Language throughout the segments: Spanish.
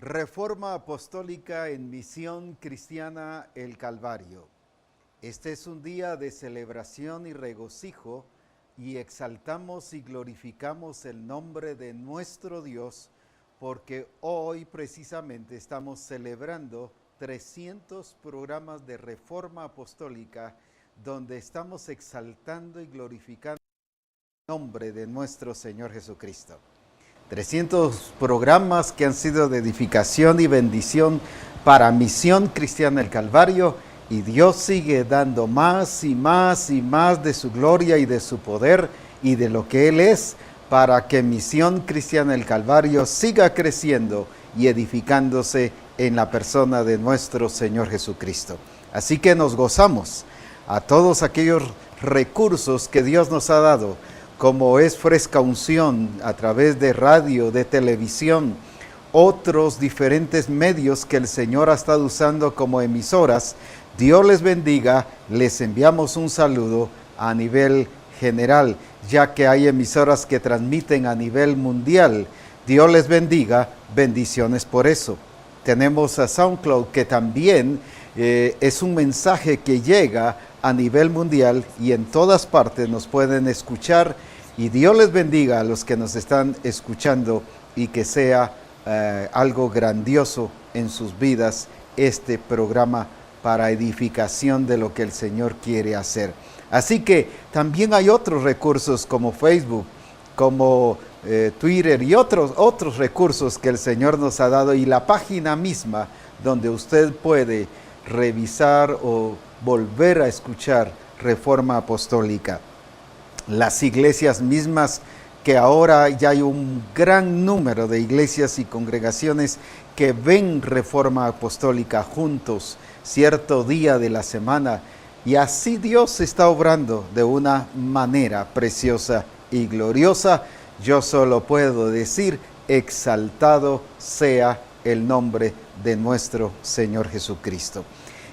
Reforma Apostólica en Misión Cristiana El Calvario. Este es un día de celebración y regocijo y exaltamos y glorificamos el nombre de nuestro Dios porque hoy precisamente estamos celebrando 300 programas de Reforma Apostólica donde estamos exaltando y glorificando el nombre de nuestro Señor Jesucristo. 300 programas que han sido de edificación y bendición para Misión Cristiana El Calvario, y Dios sigue dando más y más y más de su gloria y de su poder y de lo que Él es, para que Misión Cristiana El Calvario siga creciendo y edificándose en la persona de nuestro Señor Jesucristo. Así que nos gozamos a todos aquellos recursos que Dios nos ha dado, como es Fresca Unción, a través de radio, de televisión, otros diferentes medios que el Señor ha estado usando como emisoras. Dios les bendiga, les enviamos un saludo a nivel general, ya que hay emisoras que transmiten a nivel mundial. Dios les bendiga, bendiciones por eso. Tenemos a SoundCloud, que también es un mensaje que llega a nivel mundial y en todas partes nos pueden escuchar, y Dios les bendiga a los que nos están escuchando y que sea algo grandioso en sus vidas este programa para edificación de lo que el Señor quiere hacer. Así que también hay otros recursos como Facebook, como Twitter y otros recursos que el Señor nos ha dado, y la página misma donde usted puede revisar o volver a escuchar Reforma Apostólica. Las iglesias mismas, que ahora ya hay un gran número de iglesias y congregaciones que ven Reforma Apostólica juntos cierto día de la semana, y así Dios está obrando de una manera preciosa y gloriosa. Yo solo puedo decir: exaltado sea el nombre de nuestro Señor Jesucristo.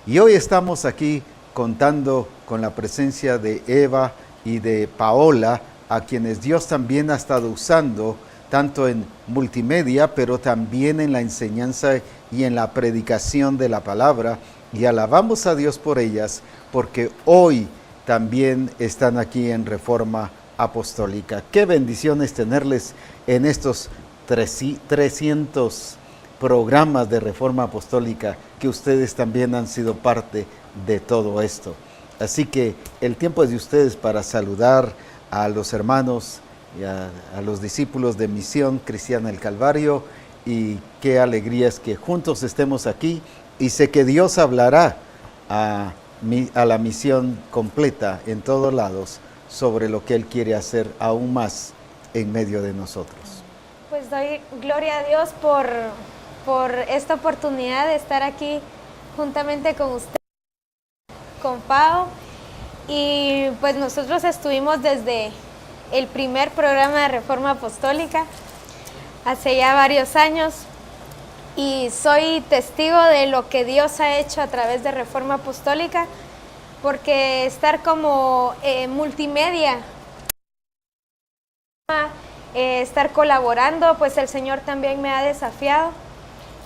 Y hoy estamos aquí contando con la presencia de Eva y de Paola, a quienes Dios también ha estado usando, tanto en multimedia, pero también en la enseñanza y en la predicación de la palabra. Y alabamos a Dios por ellas, porque hoy también están aquí en Reforma Apostólica. Qué bendiciones tenerles en estos 300 programas de Reforma Apostólica, que ustedes también han sido parte de todo esto. Así que el tiempo es de ustedes para saludar a los hermanos y a los discípulos de Misión Cristiana El Calvario, y qué alegría es que juntos estemos aquí, y sé que Dios hablará a la misión completa en todos lados sobre lo que Él quiere hacer aún más en medio de nosotros. Pues doy gloria a Dios por esta oportunidad de estar aquí juntamente con usted, con Pau. Y pues nosotros estuvimos desde el primer programa de Reforma Apostólica hace ya varios años, y soy testigo de lo que Dios ha hecho a través de Reforma Apostólica, porque estar como multimedia, estar colaborando, pues el Señor también me ha desafiado,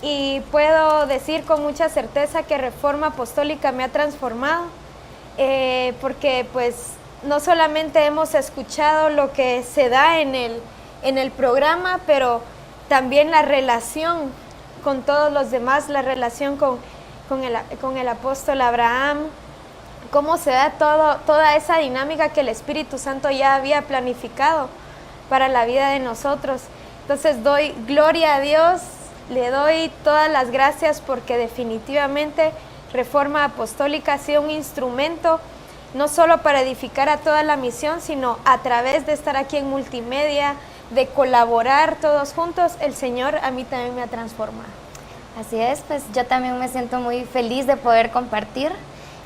y puedo decir con mucha certeza que Reforma Apostólica me ha transformado, porque pues no solamente hemos escuchado lo que se da en el programa, pero también la relación con todos los demás, la relación con el apóstol Abraham, cómo se da toda esa dinámica que el Espíritu Santo ya había planificado para la vida de nosotros. Entonces doy gloria a Dios, le doy todas las gracias, porque definitivamente Reforma Apostólica ha sido un instrumento no solo para edificar a toda la misión, sino a través de estar aquí en multimedia, de colaborar todos juntos, el Señor a mí también me ha transformado. Así es, pues yo también me siento muy feliz de poder compartir.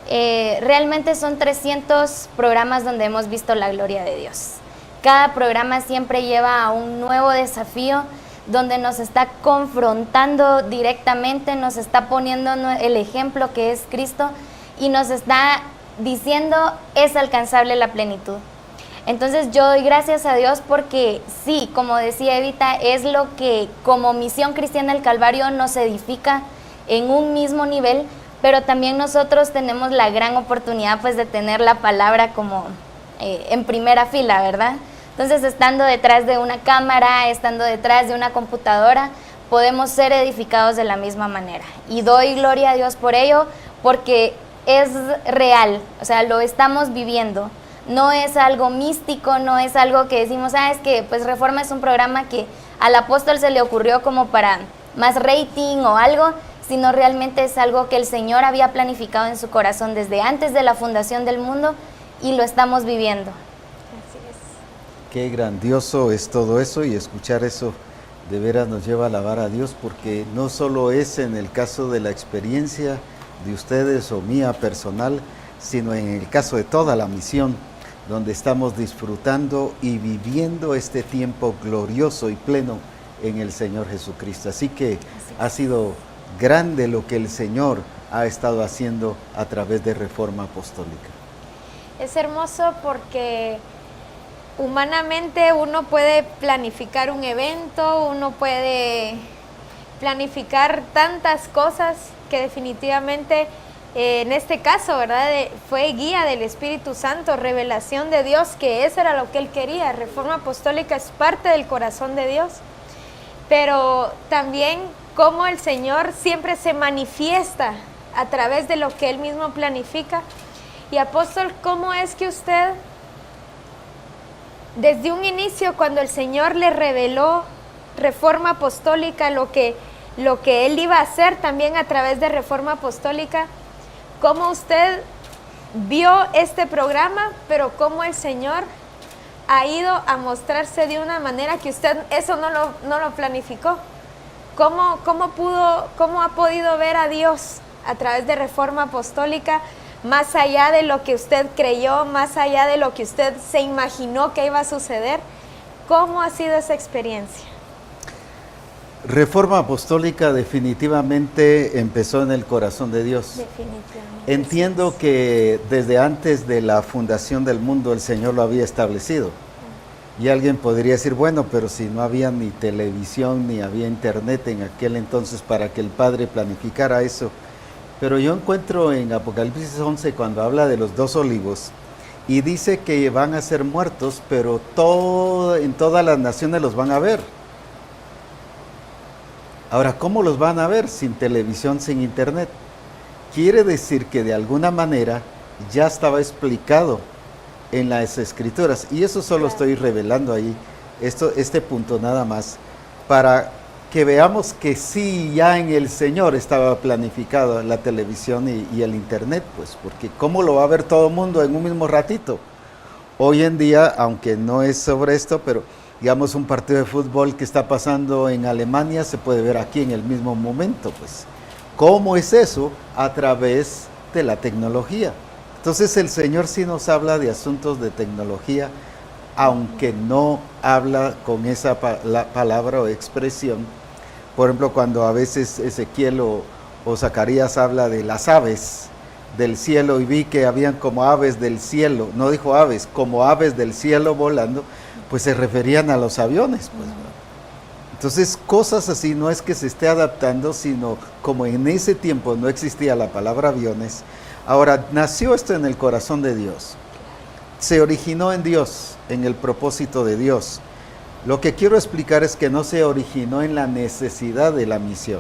Realmente son 300 programas donde hemos visto la gloria de Dios. Cada programa siempre lleva a un nuevo desafío, donde nos está confrontando directamente, nos está poniendo el ejemplo que es Cristo, y nos está diciendo: es alcanzable la plenitud. Entonces yo doy gracias a Dios porque sí, como decía Evita, es lo que como Misión Cristiana del Calvario nos edifica en un mismo nivel, pero también nosotros tenemos la gran oportunidad pues de tener la palabra como en primera fila, ¿verdad? Entonces, estando detrás de una cámara, estando detrás de una computadora, podemos ser edificados de la misma manera. Y doy gloria a Dios por ello, porque es real, o sea, lo estamos viviendo. No es algo místico, no es algo que decimos, es que pues Reforma es un programa que al apóstol se le ocurrió como para más rating o algo, sino realmente es algo que el Señor había planificado en su corazón desde antes de la fundación del mundo y lo estamos viviendo. Así es. Qué grandioso es todo eso, y escuchar eso de veras nos lleva a alabar a Dios, porque no solo es en el caso de la experiencia de ustedes o mía personal, sino en el caso de toda la misión, donde estamos disfrutando y viviendo este tiempo glorioso y pleno en el Señor Jesucristo. Así que ha sido grande lo que el Señor ha estado haciendo a través de Reforma Apostólica. Es hermoso porque humanamente uno puede planificar un evento, uno puede planificar tantas cosas que definitivamente en este caso, ¿verdad? Fue guía del Espíritu Santo, revelación de Dios, que eso era lo que Él quería. Reforma Apostólica es parte del corazón de Dios, pero también cómo el Señor siempre se manifiesta a través de lo que Él mismo planifica. Y apóstol, ¿cómo es que usted, desde un inicio, cuando el Señor le reveló Reforma Apostólica, lo que Él iba a hacer también a través de Reforma Apostólica, cómo usted vio este programa, pero cómo el Señor ha ido a mostrarse de una manera que usted eso no lo planificó? ¿Cómo ha podido ver a Dios a través de Reforma Apostólica, más allá de lo que usted creyó, más allá de lo que usted se imaginó que iba a suceder? ¿Cómo ha sido esa experiencia? Reforma Apostólica definitivamente empezó en el corazón de Dios. Definitivamente. Entiendo que desde antes de la fundación del mundo el Señor lo había establecido. Y alguien podría decir, bueno, pero si no había ni televisión ni había internet en aquel entonces para que el Padre planificara eso. Pero yo encuentro en Apocalipsis 11 cuando habla de los 2 olivos y dice que van a ser muertos, pero en todas las naciones los van a ver. Ahora, ¿cómo los van a ver? Sin televisión, sin internet. Quiere decir que de alguna manera ya estaba explicado en las Escrituras, y eso solo estoy revelando ahí, este punto nada más, para que veamos que sí, ya en el Señor estaba planificado la televisión y el internet, pues, porque ¿cómo lo va a ver todo el mundo en un mismo ratito? Hoy en día, aunque no es sobre esto, pero digamos un partido de fútbol que está pasando en Alemania se puede ver aquí en el mismo momento, pues. ¿Cómo es eso? A través de la tecnología. Entonces el Señor sí nos habla de asuntos de tecnología, aunque no habla con esa palabra o expresión. Por ejemplo, cuando a veces Ezequiel o Zacarías habla de las aves del cielo, y vi que habían como aves del cielo, no dijo aves, como aves del cielo volando, pues se referían a los aviones, pues. Entonces, cosas así no es que se esté adaptando, sino como en ese tiempo no existía la palabra aviones, ahora nació esto en el corazón de Dios. Se originó en Dios, en el propósito de Dios. Lo que quiero explicar es que no se originó en la necesidad de la misión.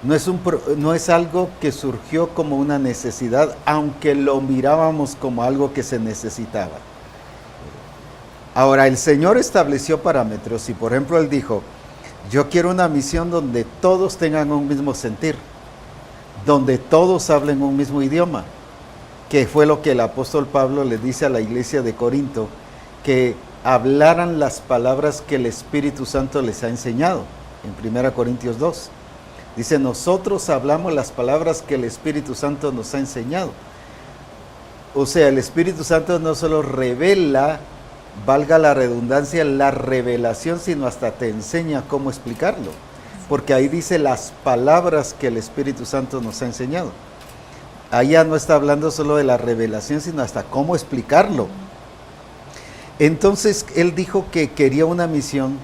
No es algo que surgió como una necesidad, aunque lo mirábamos como algo que se necesitaba. Ahora, el Señor estableció parámetros y, por ejemplo, Él dijo, yo quiero una misión donde todos tengan un mismo sentir, donde todos hablen un mismo idioma, que fue lo que el apóstol Pablo le dice a la iglesia de Corinto, que hablaran las palabras que el Espíritu Santo les ha enseñado, en 1 Corintios 2. Dice, nosotros hablamos las palabras que el Espíritu Santo nos ha enseñado. O sea, el Espíritu Santo no solo revela, valga la redundancia, la revelación, sino hasta te enseña cómo explicarlo. Porque ahí dice las palabras que el Espíritu Santo nos ha enseñado. Ahí ya no está hablando solo de la revelación, sino hasta cómo explicarlo. Entonces él dijo que quería una misión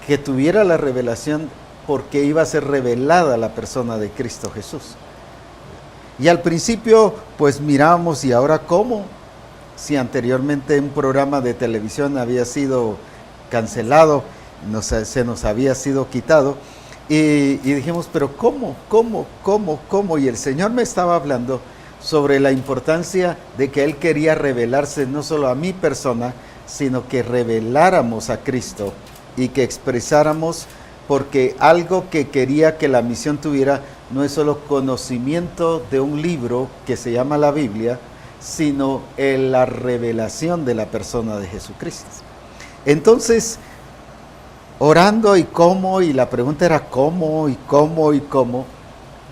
que tuviera la revelación porque iba a ser revelada la persona de Cristo Jesús. Y al principio pues mirábamos, ¿y ahora cómo? Si anteriormente un programa de televisión había sido cancelado, se nos había sido quitado, y dijimos, pero ¿cómo? Y el Señor me estaba hablando sobre la importancia de que Él quería revelarse no solo a mi persona, sino que reveláramos a Cristo y que expresáramos, porque algo que quería que la misión tuviera no es solo conocimiento de un libro que se llama la Biblia, sino la revelación de la persona de Jesucristo. Entonces, orando y la pregunta era ¿cómo?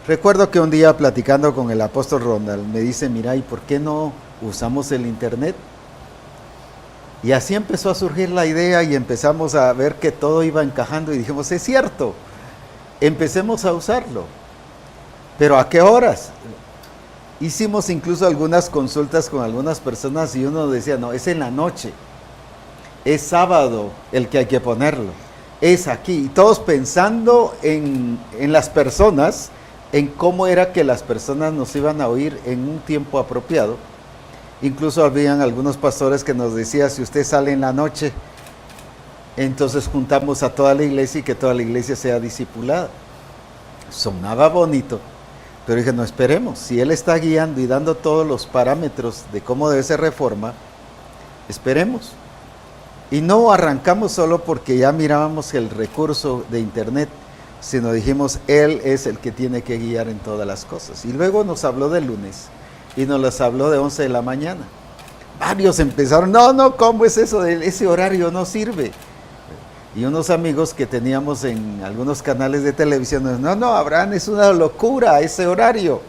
Recuerdo que un día platicando con el apóstol Ronald me dice, mira, ¿y por qué no usamos el internet? Y así empezó a surgir la idea y empezamos a ver que todo iba encajando y dijimos, es cierto, empecemos a usarlo. ¿Pero a qué horas? Hicimos incluso algunas consultas con algunas personas y uno decía, no, es en la noche, es sábado el que hay que ponerlo, es aquí. Y todos pensando en las personas, en cómo era que las personas nos iban a oír en un tiempo apropiado. Incluso habían algunos pastores que nos decían, si usted sale en la noche, entonces juntamos a toda la iglesia y que toda la iglesia sea discipulada. Sonaba bonito, pero dije, no, esperemos, si Él está guiando y dando todos los parámetros de cómo debe ser Reforma, esperemos. Y no arrancamos solo porque ya mirábamos el recurso de internet, sino dijimos, Él es el que tiene que guiar en todas las cosas. Y luego nos habló del lunes, y nos las habló de 11 de la mañana. Varios empezaron, no, ¿cómo es eso? Ese horario no sirve. Y unos amigos que teníamos en algunos canales de televisión, no, Abraham, es una locura ese horario.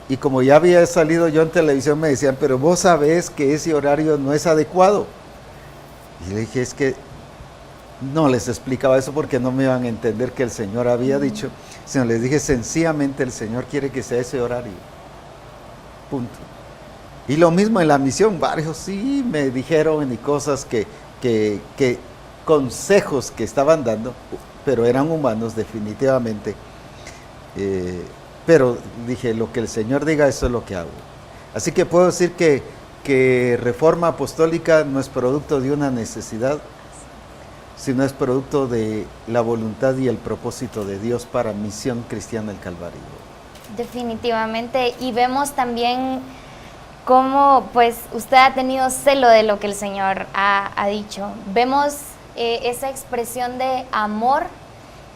Y como ya había salido yo en televisión, me decían, pero vos sabés que ese horario no es adecuado. Y le dije, es que no les explicaba eso porque no me iban a entender que el Señor había dicho, sino les dije, sencillamente el Señor quiere que sea ese horario. Punto. Y lo mismo en la misión, varios sí me dijeron y cosas que consejos que estaban dando, pero eran humanos definitivamente. Pero dije, lo que el Señor diga, eso es lo que hago. Así que puedo decir que Reforma Apostólica no es producto de una necesidad, sino es producto de la voluntad y el propósito de Dios para Misión Cristiana del Calvario. Definitivamente, y vemos también cómo pues usted ha tenido celo de lo que el Señor ha dicho. Vemos esa expresión de amor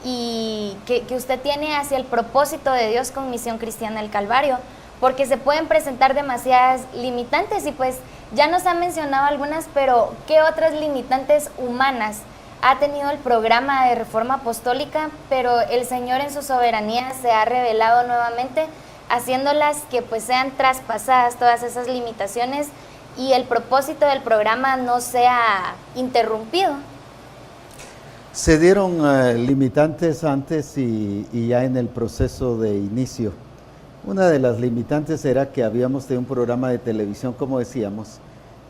y que usted tiene hacia el propósito de Dios con Misión Cristiana del Calvario, porque se pueden presentar demasiadas limitantes y pues ya nos ha mencionado algunas, pero ¿qué otras limitantes humanas ha tenido el programa de Reforma Apostólica? Pero el Señor en su soberanía se ha revelado nuevamente, haciéndolas que pues sean traspasadas todas esas limitaciones y el propósito del programa no sea interrumpido. Se dieron limitantes antes y ya en el proceso de inicio. Una de las limitantes era que habíamos tenido un programa de televisión, como decíamos,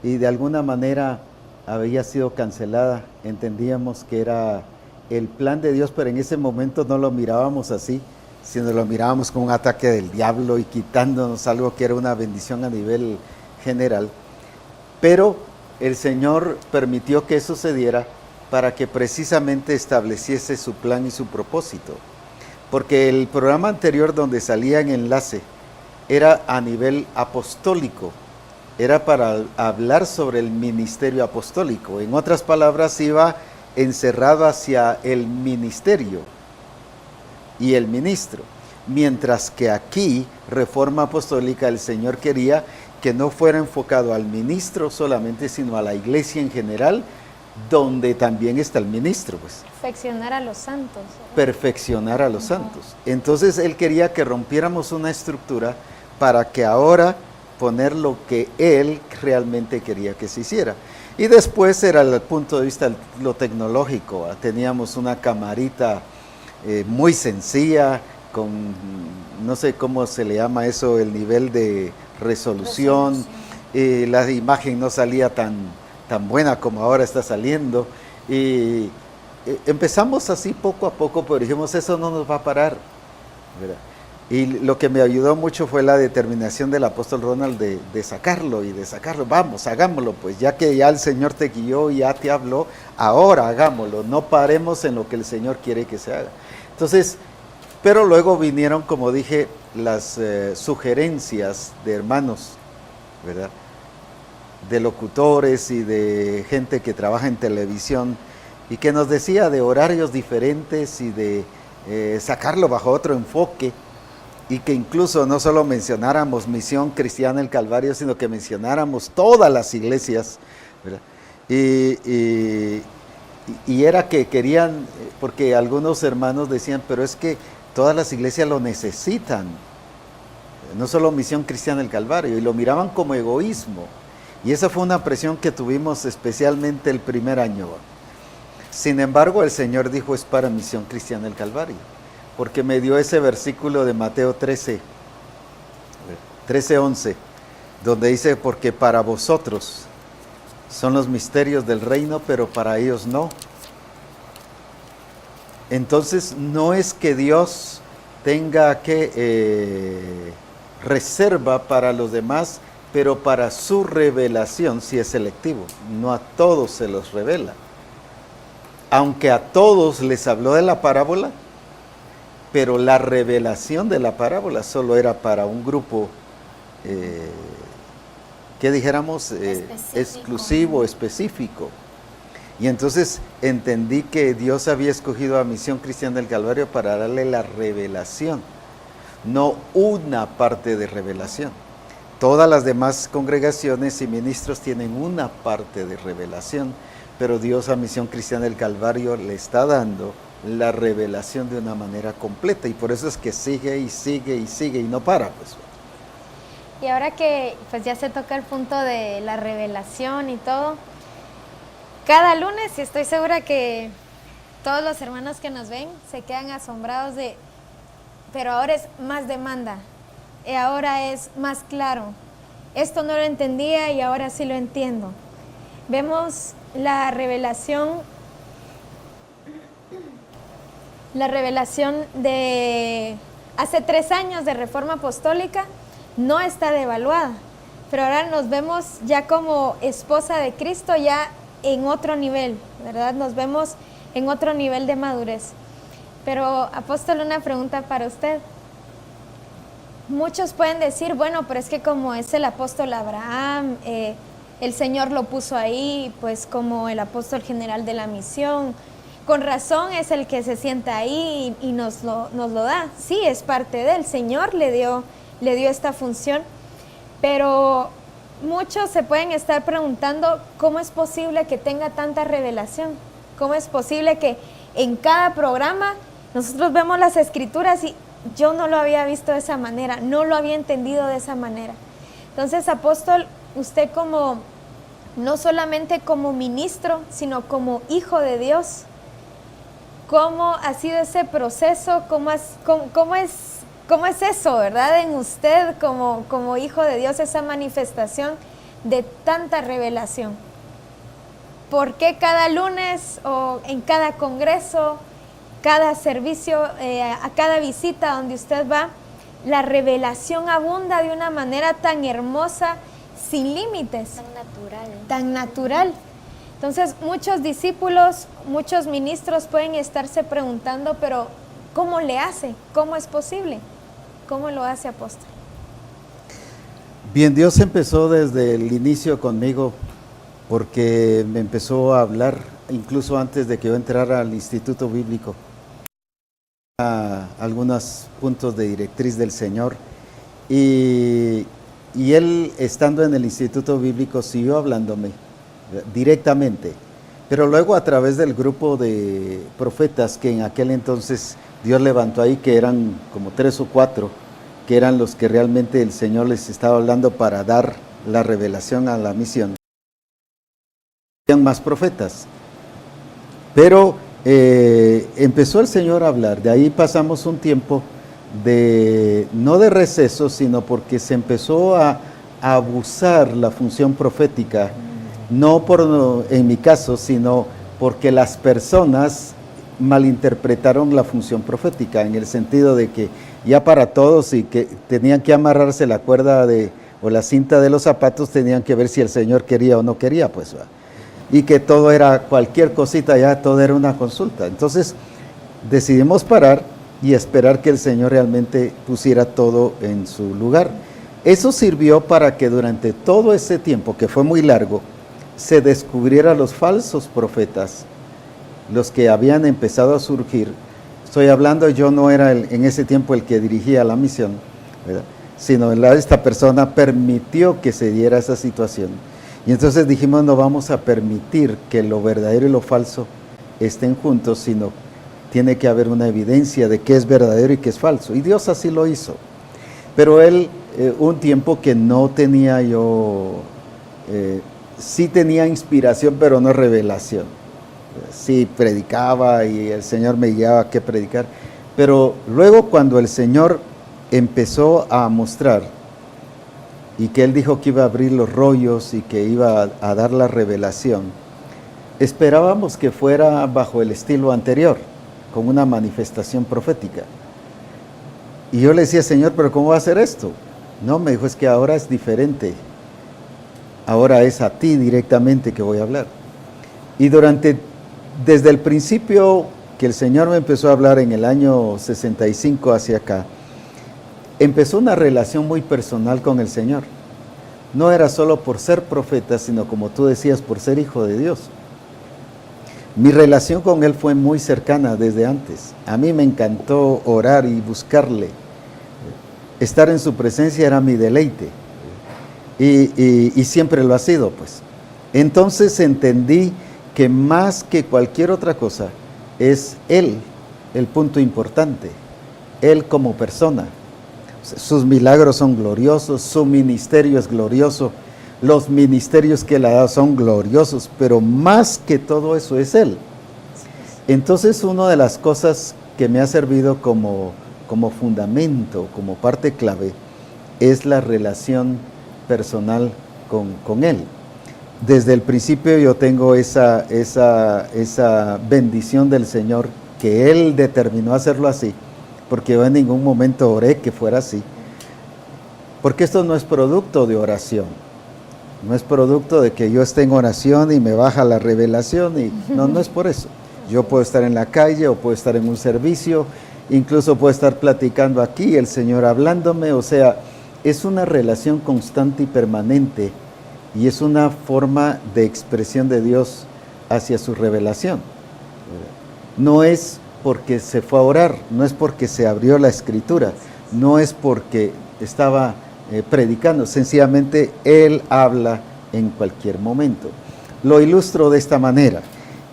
y de alguna manera había sido cancelada. Entendíamos que era el plan de Dios, pero en ese momento no lo mirábamos así, sino lo mirábamos como un ataque del diablo y quitándonos algo que era una bendición a nivel general. Pero el Señor permitió que eso se diera para que precisamente estableciese su plan y su propósito. Porque el programa anterior donde salía en enlace era a nivel apostólico, era para hablar sobre el ministerio apostólico. En otras palabras, iba encerrado hacia el ministerio y el ministro. Mientras que aquí, Reforma Apostólica, el Señor quería que no fuera enfocado al ministro solamente, sino a la iglesia en general, donde también está el ministro, pues. Perfeccionar a los santos. Perfeccionar a los santos. Entonces él quería que rompiéramos una estructura para que ahora poner lo que él realmente quería que se hiciera. Y después era el punto de vista lo tecnológico. Teníamos una camarita muy sencilla, con no sé cómo se le llama eso, el nivel de resolución. La imagen no salía tan tan buena como ahora está saliendo. Y empezamos así poco a poco, pero dijimos, eso no nos va a parar, ¿verdad? Y lo que me ayudó mucho fue la determinación del apóstol Ronald de sacarlo, vamos, hagámoslo, pues ya que ya el Señor te guió y ya te habló, ahora hagámoslo, no paremos en lo que el Señor quiere que se haga. Entonces, pero luego vinieron, como dije, las sugerencias de hermanos, ¿verdad? De locutores y de gente que trabaja en televisión y que nos decía de horarios diferentes y de sacarlo bajo otro enfoque, y que incluso no solo mencionáramos Misión Cristiana El Calvario, sino que mencionáramos todas las iglesias, ¿verdad? Y era que querían, porque algunos hermanos decían, pero es que todas las iglesias lo necesitan, no solo Misión Cristiana El Calvario, y lo miraban como egoísmo. Y esa fue una presión que tuvimos especialmente el primer año. Sin embargo, el Señor dijo, es para Misión Cristiana El Calvario, porque me dio ese versículo de Mateo 13:11, donde dice, porque para vosotros son los misterios del reino, pero para ellos no. Entonces, no es que Dios tenga que reserva para los demás, pero para su revelación sí es selectivo, no a todos se los revela. Aunque a todos les habló de la parábola, pero la revelación de la parábola solo era para un grupo, que dijéramos, exclusivo, específico. Y entonces entendí que Dios había escogido a Misión Cristiana del Calvario para darle la revelación, no una parte de revelación. Todas las demás congregaciones y ministros tienen una parte de revelación, pero Dios a Misión Cristiana del Calvario le está dando la revelación de una manera completa, y por eso es que sigue y sigue y sigue y no para, pues. Y ahora que pues ya se toca el punto de la revelación y todo, cada lunes, y estoy segura que todos los hermanos que nos ven se quedan asombrados de, pero ahora es más demanda, y ahora es más claro, esto no lo entendía y ahora sí lo entiendo. Vemos la revelación de hace 3 años de Reforma Apostólica no está devaluada, pero ahora nos vemos ya como esposa de Cristo, ya en otro nivel, ¿verdad? Nos vemos en otro nivel de madurez. Pero, apóstol, una pregunta para usted. Muchos pueden decir, bueno, pero es que como es el apóstol Abraham, el Señor lo puso ahí, pues como el apóstol general de la misión, con razón es el que se sienta ahí y nos lo da. Sí, es parte de él. El Señor le dio esta función, pero muchos se pueden estar preguntando cómo es posible que tenga tanta revelación, cómo es posible que en cada programa nosotros vemos las escrituras y yo no lo había visto de esa manera, no lo había entendido de esa manera. Entonces, apóstol, usted como, no solamente como ministro, sino como hijo de Dios, ¿cómo ha sido ese proceso? ¿Cómo es eso, verdad? En usted como hijo de Dios, esa manifestación de tanta revelación. ¿Por qué cada lunes o en cada congreso, cada servicio, a cada visita donde usted va, la revelación abunda de una manera tan hermosa, sin límites? Tan natural. Entonces, muchos discípulos, muchos ministros pueden estarse preguntando, pero ¿cómo le hace? ¿Cómo es posible? ¿Cómo lo hace, apóstol? Bien, Dios empezó desde el inicio conmigo, porque me empezó a hablar, incluso antes de que yo entrara al Instituto Bíblico, algunos puntos de directriz del Señor, y Él, estando en el Instituto Bíblico, siguió hablándome directamente, pero luego a través del grupo de profetas que en aquel entonces Dios levantó ahí, que eran como 3 o 4, que eran los que realmente el Señor les estaba hablando para dar la revelación a la misión. Habían más profetas, pero empezó el Señor a hablar. De ahí pasamos un tiempo no de receso, sino porque se empezó a abusar la función profética, no en mi caso, sino porque las personas malinterpretaron la función profética, en el sentido de que ya para todos y que tenían que amarrarse la cuerda o la cinta de los zapatos, tenían que ver si el Señor quería o no quería, pues, y que todo era, cualquier cosita ya, todo era una consulta. Entonces decidimos parar y esperar que el Señor realmente pusiera todo en su lugar. Eso sirvió para que durante todo ese tiempo, que fue muy largo, se descubrieran los falsos profetas, los que habían empezado a surgir. Estoy hablando, yo no era en ese tiempo el que dirigía la misión, ¿verdad?, sino esta persona permitió que se diera esa situación. Y entonces dijimos, no vamos a permitir que lo verdadero y lo falso estén juntos, sino tiene que haber una evidencia de qué es verdadero y qué es falso. Y Dios así lo hizo. Pero él, un tiempo que no tenía yo, sí tenía inspiración, pero no revelación. Sí predicaba y el Señor me guiaba a qué predicar. Pero luego cuando el Señor empezó a mostrar y que Él dijo que iba a abrir los rollos y que iba a dar la revelación, esperábamos que fuera bajo el estilo anterior, con una manifestación profética. Y yo le decía, Señor, ¿pero cómo va a ser esto? No, me dijo, es que ahora es diferente. Ahora es a ti directamente que voy a hablar. Y desde el principio que el Señor me empezó a hablar en el año 65 hacia acá, empezó una relación muy personal con el Señor. No era solo por ser profeta, sino como tú decías, por ser hijo de Dios. Mi relación con Él fue muy cercana desde antes. A mí me encantó orar y buscarle. Estar en su presencia era mi deleite. Y siempre lo ha sido, pues. Entonces entendí que más que cualquier otra cosa, es Él el punto importante. Él como persona. Sus milagros son gloriosos, su ministerio es glorioso, los ministerios que Él ha dado son gloriosos, pero más que todo eso es Él. Entonces, una de las cosas que me ha servido como fundamento, como parte clave, es la relación personal con Él. Desde el principio yo tengo esa bendición del Señor, que Él determinó hacerlo así, porque yo en ningún momento oré que fuera así. Porque esto no es producto de oración, no es producto de que yo esté en oración y me baja la revelación, no es por eso. Yo puedo estar en la calle o puedo estar en un servicio, incluso puedo estar platicando aquí, el Señor hablándome, o sea, es una relación constante y permanente y es una forma de expresión de Dios hacia su revelación. No es porque se fue a orar, no es porque se abrió la Escritura, no es porque estaba predicando, sencillamente Él habla en cualquier momento. Lo ilustro de esta manera.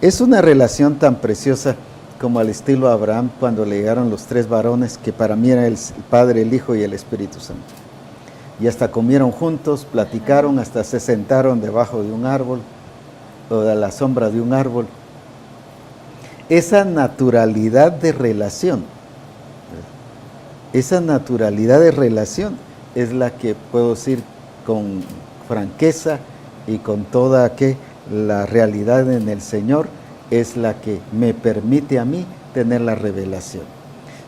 Es una relación tan preciosa como al estilo Abraham cuando le llegaron los 3 varones, que para mí era el Padre, el Hijo y el Espíritu Santo. Y hasta comieron juntos, platicaron, hasta se sentaron debajo de un árbol o de la sombra de un árbol. Esa naturalidad de relación, es la que puedo decir con franqueza y con toda la realidad en el Señor, es la que me permite a mí tener la revelación.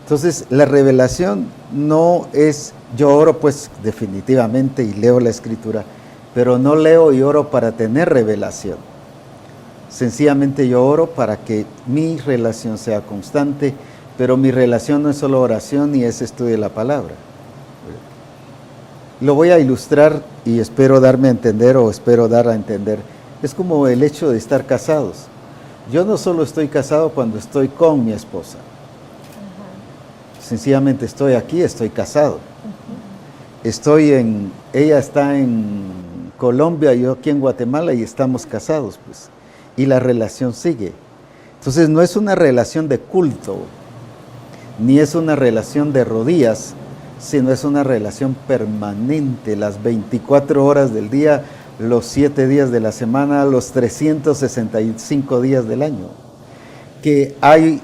Entonces, la revelación no es, yo oro pues definitivamente y leo la Escritura, pero no leo y oro para tener revelación. Sencillamente yo oro para que mi relación sea constante, pero mi relación no es solo oración ni es estudio de la palabra. Lo voy a ilustrar y espero darme a entender o espero dar a entender. Es como el hecho de estar casados. Yo no solo estoy casado cuando estoy con mi esposa. Sencillamente estoy aquí, estoy casado. Ella está en Colombia, yo aquí en Guatemala y estamos casados, pues. Y la relación sigue. Entonces no es una relación de culto, ni es una relación de rodillas, sino es una relación permanente, las 24 horas del día, los 7 días de la semana, los 365 días del año. Que hay,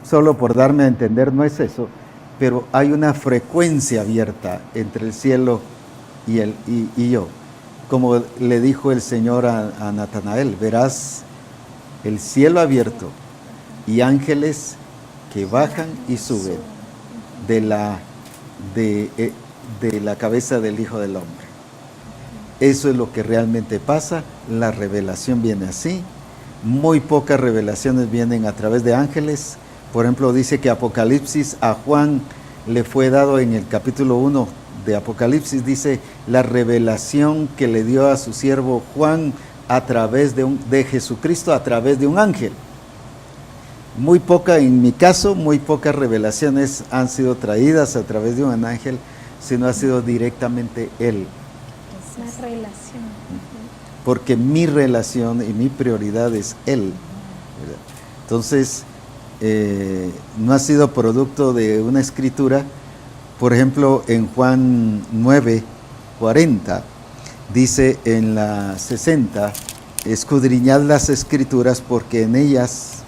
solo por darme a entender, no es eso, pero hay una frecuencia abierta entre el cielo y yo. como le dijo el Señor a Natanael, verás el cielo abierto y ángeles que bajan y suben de la cabeza del Hijo del Hombre. Eso es lo que realmente pasa. La revelación viene así. Muy pocas revelaciones vienen a través de ángeles. Por ejemplo, dice que Apocalipsis a Juan le fue dado en el capítulo 1 de Apocalipsis, dice la revelación que le dio a su siervo Juan a través de Jesucristo, a través de un ángel. Muy poca, en mi caso, muy pocas revelaciones han sido traídas a través de un ángel, sino ha sido directamente Él. La relación. Porque mi relación y mi prioridad es Él, ¿verdad? Entonces, no ha sido producto de una escritura. Por ejemplo, en Juan 9:40, dice en la 60, escudriñad las escrituras porque en ellas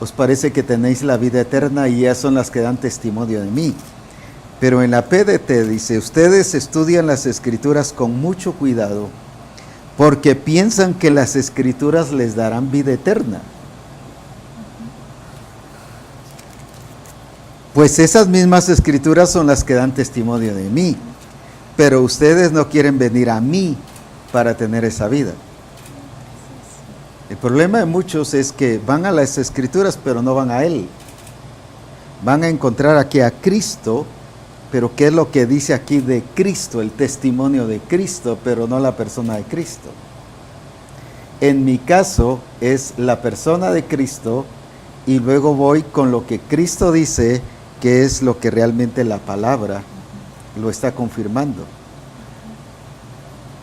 os parece que tenéis la vida eterna y ellas son las que dan testimonio de mí. Pero en la PDT dice, ustedes estudian las escrituras con mucho cuidado porque piensan que las escrituras les darán vida eterna. Pues esas mismas escrituras son las que dan testimonio de mí, pero ustedes no quieren venir a mí para tener esa vida. El problema de muchos es que van a las escrituras, pero no van a Él. Van a encontrar aquí a Cristo, pero ¿qué es lo que dice aquí de Cristo? El testimonio de Cristo, pero no la persona de Cristo. En mi caso es la persona de Cristo y luego voy con lo que Cristo dice, que es lo que realmente la palabra lo está confirmando.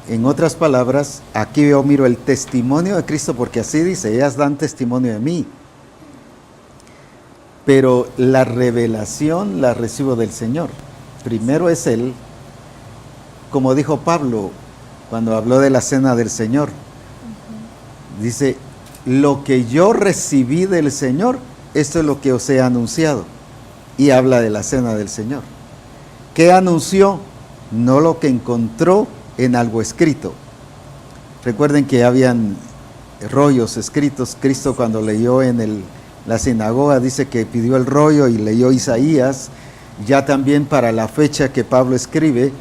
En otras palabras, aquí yo miro el testimonio de Cristo, porque así dice, ellas dan testimonio de mí. Pero la revelación la recibo del Señor. Primero es Él, como dijo Pablo cuando habló de la cena del Señor. Dice, lo que yo recibí del Señor, esto es lo que os he anunciado. Y habla de la cena del Señor. ¿Qué anunció? No lo que encontró en algo escrito. Recuerden que habían rollos escritos. Cristo cuando leyó en la sinagoga dice que pidió el rollo y leyó Isaías. Ya también para la fecha que Pablo escribe,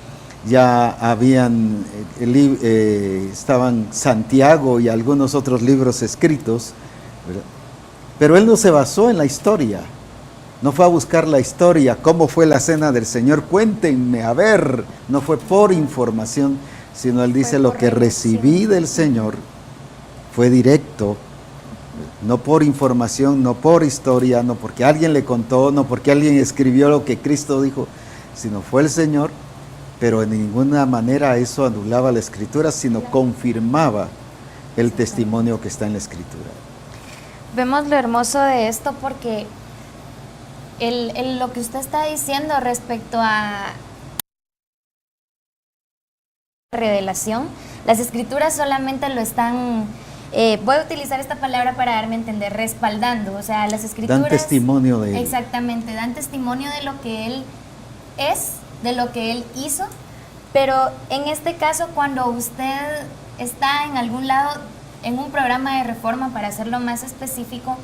ya habían, estaban Santiago y algunos otros libros escritos, ¿verdad? Pero él no se basó en la historia. No fue a buscar la historia, cómo fue la cena del Señor, cuéntenme, a ver. No fue por información, sino él dice lo que recibí del Señor fue directo, no por información, no por historia, no porque alguien le contó, no porque alguien escribió lo que Cristo dijo, sino fue el Señor, pero en ninguna manera eso anulaba la Escritura, sino confirmaba el testimonio que está en la Escritura. Vemos lo hermoso de esto porque lo que usted está diciendo respecto a revelación, las escrituras solamente lo están, voy a utilizar esta palabra para darme a entender, respaldando, o sea, las escrituras dan testimonio de Él. Exactamente, dan testimonio de lo que Él es, de lo que Él hizo, pero en este caso cuando usted está en algún lado, en un programa de reforma, para hacerlo más específico,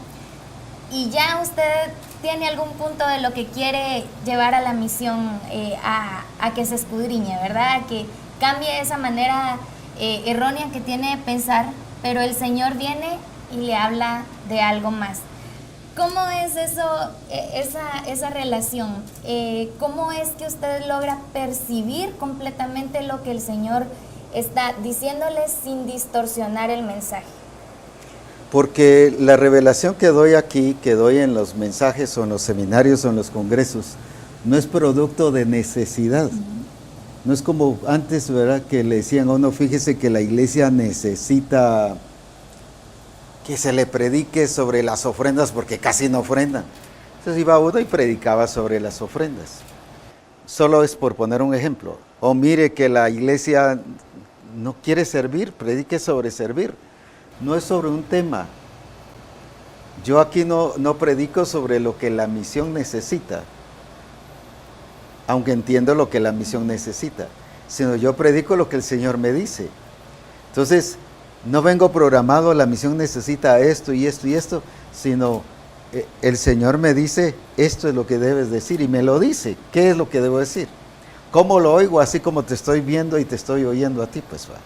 y ya usted tiene algún punto de lo que quiere llevar a la misión, a que se escudriñe, ¿verdad? A que cambie esa manera errónea que tiene de pensar, pero el Señor viene y le habla de algo más. ¿Cómo es eso, esa relación? ¿Cómo es que usted logra percibir completamente lo que el Señor está diciéndole sin distorsionar el mensaje? Porque la revelación que doy aquí, que doy en los mensajes o en los seminarios o en los congresos, no es producto de necesidad. No es como antes, ¿verdad?, que le decían a uno, fíjese que la iglesia necesita que se le predique sobre las ofrendas porque casi no ofrendan. Entonces iba uno y predicaba sobre las ofrendas. Solo es por poner un ejemplo. O mire que la iglesia no quiere servir, predique sobre servir. No es sobre un tema. Yo aquí no predico sobre lo que la misión necesita, aunque entiendo lo que la misión necesita. sino yo predico lo que el Señor me dice. Entonces, no vengo programado, la misión necesita esto y esto y esto, sino el Señor me dice, esto es lo que debes decir, y me lo dice. ¿Qué es lo que debo decir? ¿Cómo lo oigo? Así como te estoy viendo y te estoy oyendo a ti, pues va.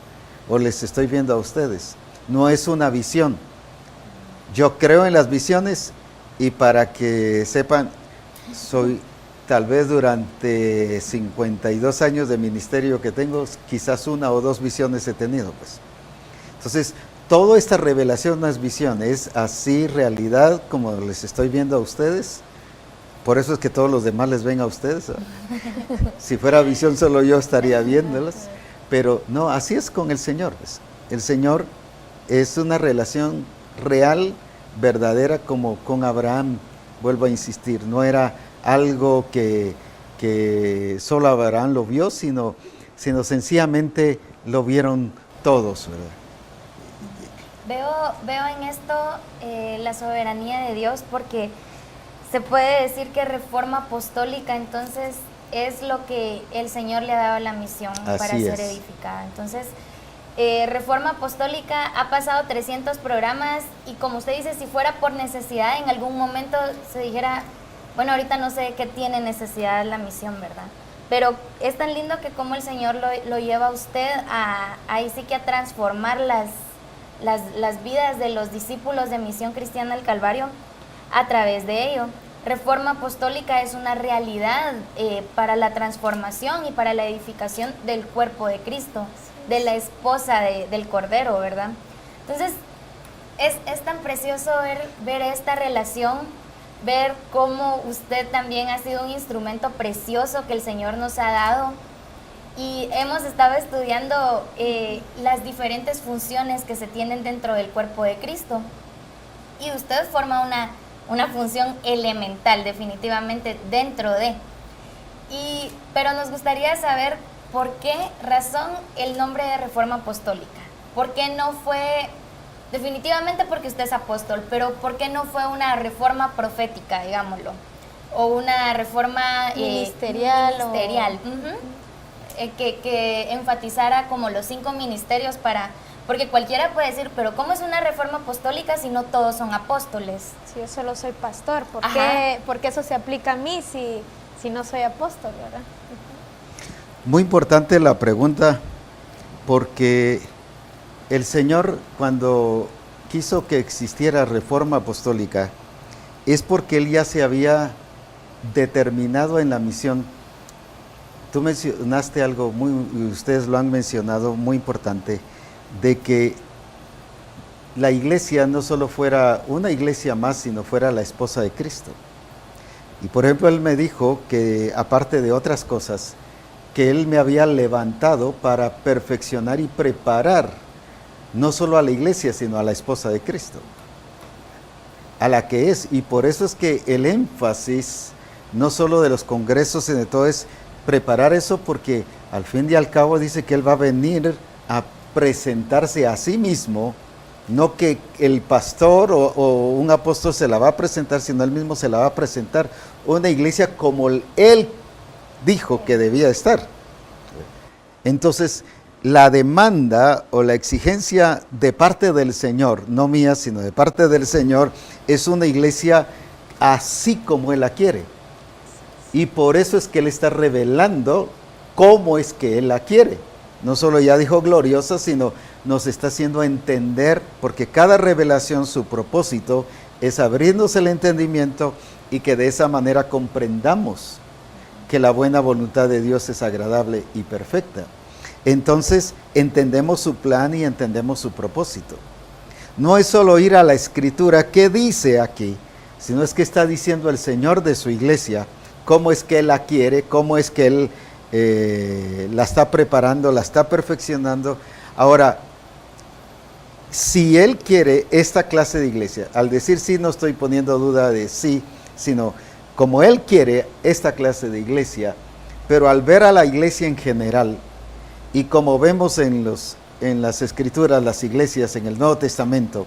O les estoy viendo a ustedes. No es una visión. Yo creo en las visiones, y para que sepan, soy tal vez durante 52 años de ministerio que tengo, quizás 1 o 2 visiones he tenido, pues. Entonces, toda esta revelación no es visión, es así realidad como les estoy viendo a ustedes. Por eso es que todos los demás les ven a ustedes. Si fuera visión, solo yo estaría viéndolas. Pero no, así es con el Señor, pues. El Señor es una relación real, verdadera, como con Abraham, vuelvo a insistir. No era algo que solo Abraham lo vio, sino sencillamente lo vieron todos, ¿verdad? Veo en esto la soberanía de Dios, porque se puede decir que Reforma Apostólica entonces es lo que el Señor le ha dado la misión para ser edificada. Entonces, Reforma Apostólica ha pasado 300 programas, y como usted dice, si fuera por necesidad, en algún momento se dijera, bueno, ahorita no sé qué tiene necesidad la misión, ¿verdad? Pero es tan lindo que como el Señor lo lleva a usted ahí sí que a transformar las vidas de los discípulos de Misión Cristiana del Calvario a través de ello. Reforma Apostólica es una realidad para la transformación y para la edificación del cuerpo de Cristo, de la esposa del Cordero, ¿verdad? Entonces, es tan precioso ver esta relación, ver cómo usted también ha sido un instrumento precioso que el Señor nos ha dado. Y hemos estado estudiando las diferentes funciones que se tienen dentro del cuerpo de Cristo. Y usted forma una función elemental, definitivamente, dentro de. Pero nos gustaría saber por qué razón el nombre de Reforma Apostólica. ¿Por qué no fue, definitivamente porque usted es apóstol, pero por qué no fue una reforma profética, digámoslo? O una reforma ministerial. Que enfatizara como los 5 ministerios porque cualquiera puede decir, pero ¿cómo es una reforma apostólica si no todos son apóstoles? Si yo solo soy pastor, ¿por qué eso se aplica a mí si no soy apóstol, verdad? Muy importante la pregunta, porque el Señor, cuando quiso que existiera reforma apostólica, es porque Él ya se había determinado en la misión. Tú mencionaste algo ustedes lo han mencionado, muy importante, de que la iglesia no solo fuera una iglesia más, sino fuera la esposa de Cristo. Y por ejemplo, Él me dijo que, aparte de otras cosas, que Él me había levantado para perfeccionar y preparar no solo a la iglesia, sino a la esposa de Cristo, a la que es. Y por eso es que el énfasis, no solo de los congresos, sino de todo, es preparar eso, porque al fin y al cabo dice que Él va a venir a presentarse a sí mismo, no que el pastor o un apóstol se la va a presentar, sino Él mismo se la va a presentar, una iglesia como Él dijo que debía estar. Entonces, la demanda o la exigencia de parte del Señor, no mía, sino de parte del Señor, es una iglesia así como Él la quiere. Y por eso es que Él está revelando cómo es que Él la quiere. No solo ya dijo gloriosa, sino nos está haciendo entender, porque cada revelación, su propósito es abrirnos el entendimiento y que de esa manera comprendamos que la buena voluntad de Dios es agradable y perfecta. Entonces entendemos su plan y entendemos su propósito. No es solo ir a la Escritura, ¿qué dice aquí? Sino es que está diciendo el Señor de su iglesia, cómo es que Él la quiere, cómo es que Él la está preparando, la está perfeccionando. Ahora, si Él quiere esta clase de iglesia, al decir sí no estoy poniendo duda de sí, sino como Él quiere esta clase de iglesia, pero al ver a la iglesia en general, y como vemos en las Escrituras, las iglesias en el Nuevo Testamento,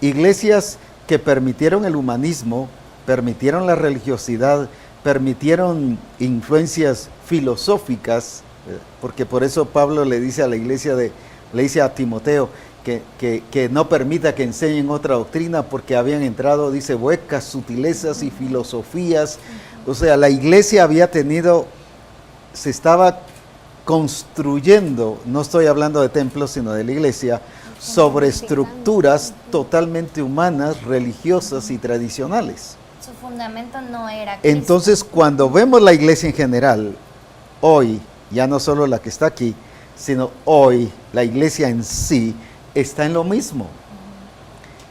iglesias que permitieron el humanismo, permitieron la religiosidad, permitieron influencias filosóficas Porque por eso Pablo le dice a la iglesia, le dice a Timoteo que no permita que enseñen otra doctrina, porque habían entrado, dice, huecas, sutilezas y filosofías. O sea, la iglesia había tenido, se estaba construyendo, no estoy hablando de templos, sino de la iglesia, sobre estructuras totalmente humanas, religiosas y tradicionales. Su fundamento no era Cristo. Entonces, cuando vemos la iglesia en general, hoy, ya no solo la que está aquí, sino hoy, la iglesia en sí, está en lo mismo.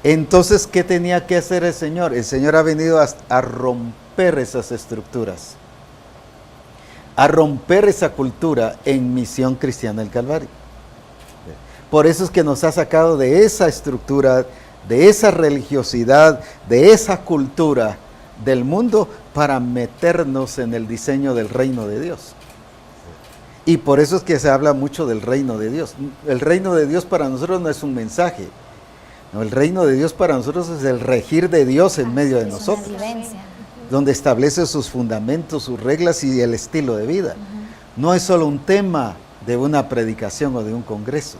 Entonces, ¿qué tenía que hacer el Señor? El Señor ha venido a romper esas estructuras, a romper esa cultura en Misión Cristiana del Calvario. Por eso es que nos ha sacado de esa estructura, de esa religiosidad, de esa cultura del mundo, para meternos en el diseño del reino de Dios. Y por eso es que se habla mucho del reino de Dios. El reino de Dios para nosotros no es un mensaje. No, el reino de Dios para nosotros es el regir de Dios en medio de nosotros, donde establece sus fundamentos, sus reglas y el estilo de vida. No es solo un tema de una predicación o de un congreso,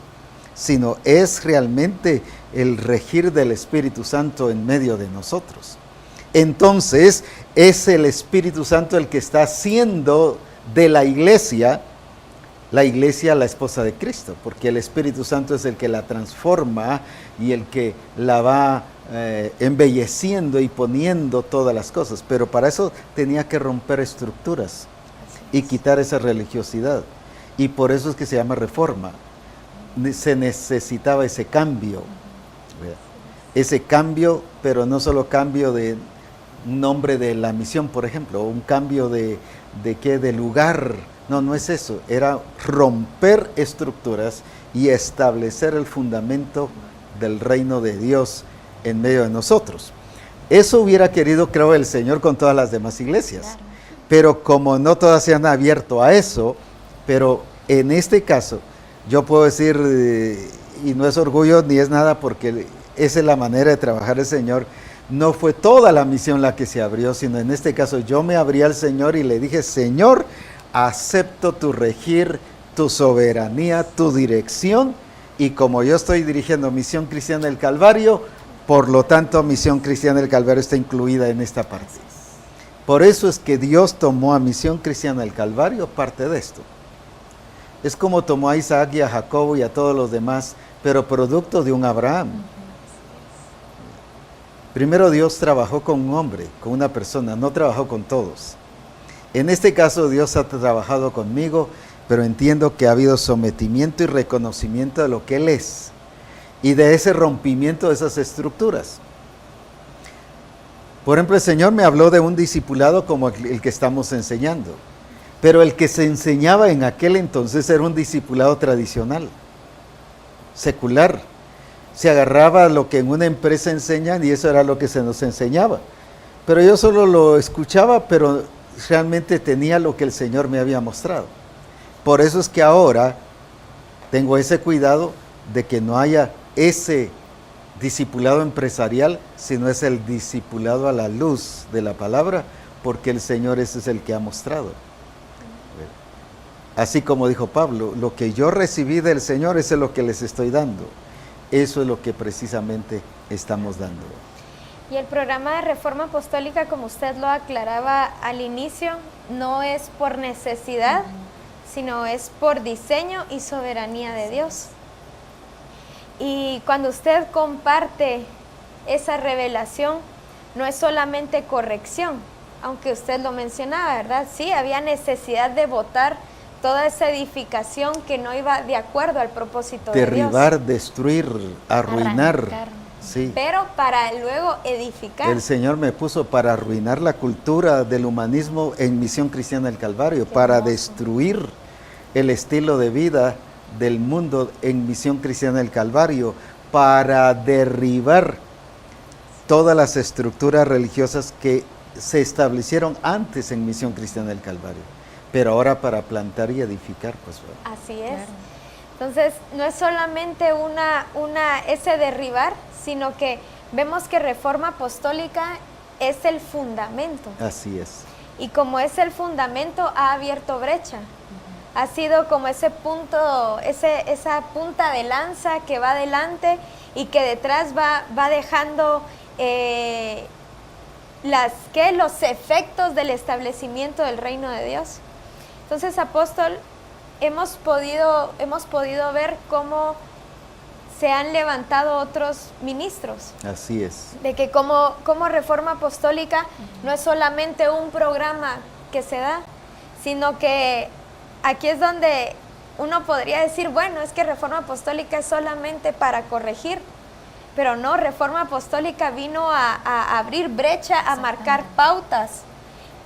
sino es realmente el regir del Espíritu Santo en medio de nosotros. Entonces, es el Espíritu Santo el que está haciendo de la iglesia la esposa de Cristo, porque el Espíritu Santo es el que la transforma y el que la va embelleciendo y poniendo todas las cosas. Pero para eso tenía que romper estructuras y quitar esa religiosidad. Y por eso es que se llama reforma. Se necesitaba ese cambio, pero no solo cambio de nombre de la misión, por ejemplo, o un cambio de lugar. No es eso, era romper estructuras y establecer el fundamento del reino de Dios en medio de nosotros. Eso hubiera querido, creo, el Señor con todas las demás iglesias, claro. Pero como no todas se han abierto a eso, pero en este caso, yo puedo decir, y no es orgullo ni es nada, porque esa es la manera de trabajar el Señor. No fue toda la misión la que se abrió, sino en este caso yo me abrí al Señor y le dije, Señor, acepto tu regir, tu soberanía, tu dirección, y como yo estoy dirigiendo Misión Cristiana del Calvario, por lo tanto Misión Cristiana del Calvario está incluida en esta parte. Por eso es que Dios tomó a Misión Cristiana del Calvario parte de esto. Es como tomó a Isaac y a Jacobo y a todos los demás, pero producto de un Abraham. Primero Dios trabajó con un hombre, con una persona, no trabajó con todos. En este caso Dios ha trabajado conmigo, pero entiendo que ha habido sometimiento y reconocimiento de lo que Él es y de ese rompimiento de esas estructuras. Por ejemplo, el Señor me habló de un discipulado como el que estamos enseñando, pero el que se enseñaba en aquel entonces era un discipulado tradicional, secular. Se agarraba lo que en una empresa enseñan y eso era lo que se nos enseñaba. Pero yo solo lo escuchaba, pero realmente tenía lo que el Señor me había mostrado. Por eso es que ahora tengo ese cuidado de que no haya ese discipulado empresarial, sino es el discipulado a la luz de la palabra, porque el Señor ese es el que ha mostrado. Así como dijo Pablo, lo que yo recibí del Señor, eso es lo que les estoy dando. Eso es lo que precisamente estamos dando. Y el programa de Reforma Apostólica, como usted lo aclaraba al inicio, no es por necesidad, sino es por diseño y soberanía de Dios. Y cuando usted comparte esa revelación, no es solamente corrección, aunque usted lo mencionaba, ¿verdad? Sí, había necesidad de botar toda esa edificación que no iba de acuerdo al propósito de Dios. Derribar, destruir, arruinar. Sí. Pero para luego edificar. El Señor me puso para arruinar la cultura del humanismo en Misión Cristiana del Calvario, para destruir el estilo de vida del mundo en Misión Cristiana del Calvario, para derribar todas las estructuras religiosas que se establecieron antes en Misión Cristiana del Calvario, pero ahora para plantar y edificar, pues. Así es. Claro. Entonces, no es solamente ese derribar, sino que vemos que Reforma Apostólica es el fundamento. Así es. Y como es el fundamento, ha abierto brecha ha sido como ese punto, esa punta de lanza que va adelante y que detrás va dejando los efectos del establecimiento del reino de Dios. Entonces, apóstol, hemos podido ver cómo se han levantado otros ministros. Así es. De que como Reforma Apostólica no es solamente un programa que se da, sino que aquí es donde uno podría decir, bueno, es que Reforma Apostólica es solamente para corregir, pero no, Reforma Apostólica vino a abrir brecha, a marcar pautas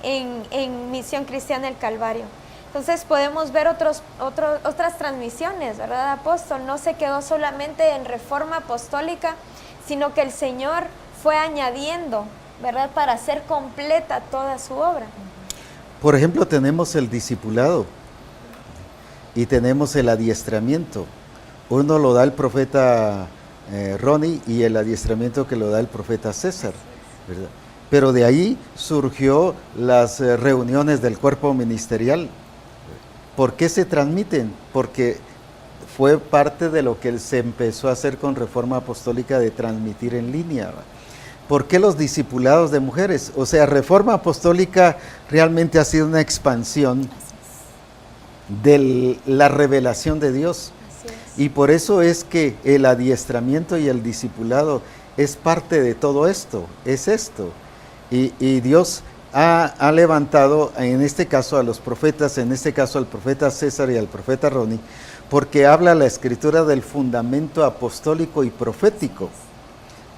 en Misión Cristiana del Calvario. Entonces podemos ver otras transmisiones, ¿verdad, apóstol? No se quedó solamente en Reforma Apostólica, sino que el Señor fue añadiendo, ¿verdad?, para hacer completa toda su obra. Por ejemplo, tenemos el discipulado y tenemos el adiestramiento. Uno lo da el profeta Ronnie y el adiestramiento que lo da el profeta César, ¿verdad? Pero de ahí surgió las reuniones del cuerpo ministerial. ¿Por qué se transmiten? Porque fue parte de lo que se empezó a hacer con Reforma Apostólica, de transmitir en línea. ¿Por qué los discipulados de mujeres? O sea, Reforma Apostólica realmente ha sido una expansión de la revelación de Dios. Y por eso es que el adiestramiento y el discipulado es parte de todo esto, es esto. Y Dios ha levantado, en este caso a los profetas, en este caso al profeta César y al profeta Ronnie, porque habla la Escritura del fundamento apostólico y profético.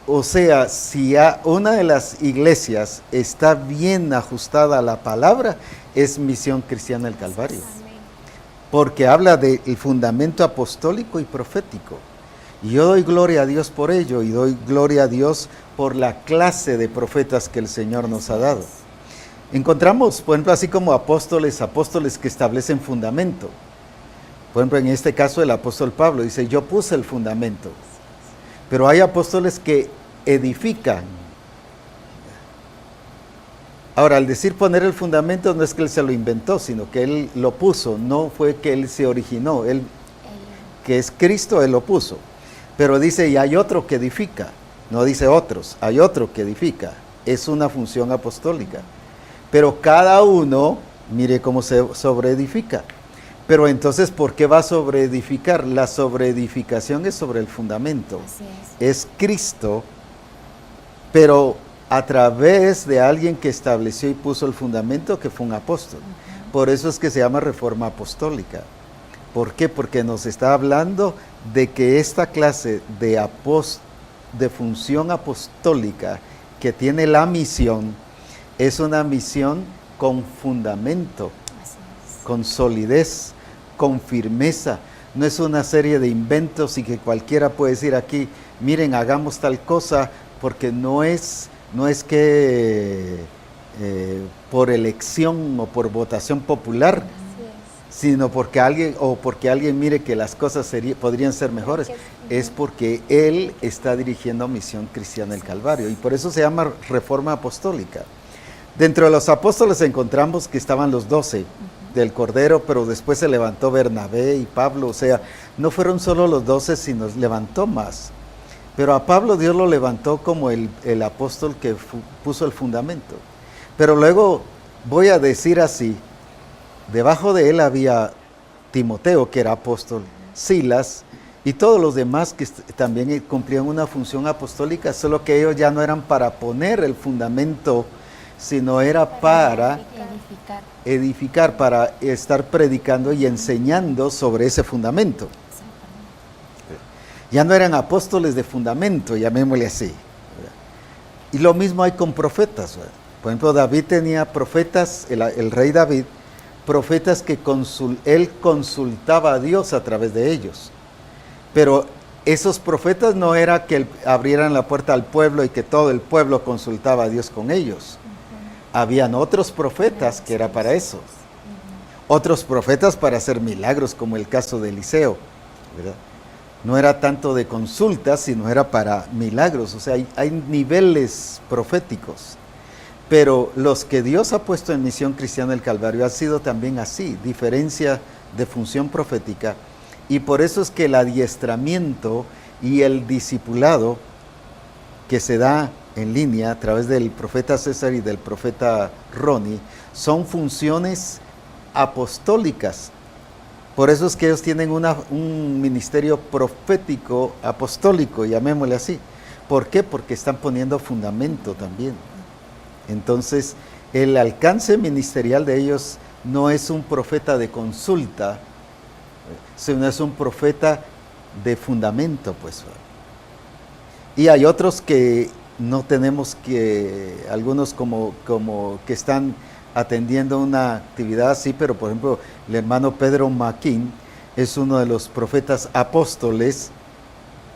O sea, si una de las iglesias está bien ajustada a la palabra, es Misión Cristiana del Calvario. Porque habla del fundamento apostólico y profético. Y yo doy gloria a Dios por ello, y doy gloria a Dios por la clase de profetas que el Señor nos ha dado. Encontramos, por ejemplo, así como apóstoles que establecen fundamento. Por ejemplo, en este caso el apóstol Pablo dice, yo puse el fundamento. Pero hay apóstoles que edifican. Ahora, al decir poner el fundamento, no es que él se lo inventó, sino que él lo puso. No fue que él se originó, él, que es Cristo, él lo puso. Pero dice, y hay otro que edifica. No dice otros, hay otro que edifica. Es una función apostólica. Pero cada uno, mire cómo se sobreedifica. Pero entonces, ¿por qué va a sobreedificar? La sobreedificación es sobre el fundamento. Es Cristo, pero a través de alguien que estableció y puso el fundamento, que fue un apóstol. Por eso es que se llama Reforma Apostólica. ¿Por qué? Porque nos está hablando de que esta clase de función apostólica que tiene la misión, es una misión con fundamento, con solidez, con firmeza. No es una serie de inventos y que cualquiera puede decir aquí, miren, hagamos tal cosa, porque no es que por elección o por votación popular, sino porque alguien mire que las cosas podrían ser mejores. Es porque Él está dirigiendo Misión Cristiana del Calvario, y por eso se llama Reforma Apostólica. Dentro de los apóstoles encontramos que estaban los 12 del Cordero, pero después se levantó Bernabé y Pablo. O sea, no fueron solo los 12, sino levantó más. Pero a Pablo Dios lo levantó como el apóstol que puso el fundamento. Pero luego, voy a decir así, debajo de él había Timoteo, que era apóstol, Silas, y todos los demás que también cumplían una función apostólica, solo que ellos ya no eran para poner el fundamento, sino era para edificar, para estar predicando y enseñando sobre ese fundamento. Ya no eran apóstoles de fundamento, llamémosle así. Y lo mismo hay con profetas. Por ejemplo, David tenía profetas, el rey David, profetas que él consultaba a Dios a través de ellos. Pero esos profetas no era que abrieran la puerta al pueblo y que todo el pueblo consultaba a Dios con ellos. Habían otros profetas que era para eso. Otros profetas para hacer milagros, como el caso de Eliseo, ¿verdad? No era tanto de consultas, sino era para milagros. O sea, hay niveles proféticos. Pero los que Dios ha puesto en Misión Cristiana del Calvario han sido también así, diferencia de función profética. Y por eso es que el adiestramiento y el discipulado que se da en línea a través del profeta César y del profeta Ronnie son funciones apostólicas. Por eso es que ellos tienen un ministerio profético apostólico, llamémosle así. ¿Por qué? Porque están poniendo fundamento también. Entonces, el alcance ministerial de ellos no es un profeta de consulta, sino es un profeta de fundamento, pues. Y hay otros que no tenemos algunos como que están atendiendo una actividad así, pero por ejemplo, el hermano Pedro Maquín es uno de los profetas apóstoles,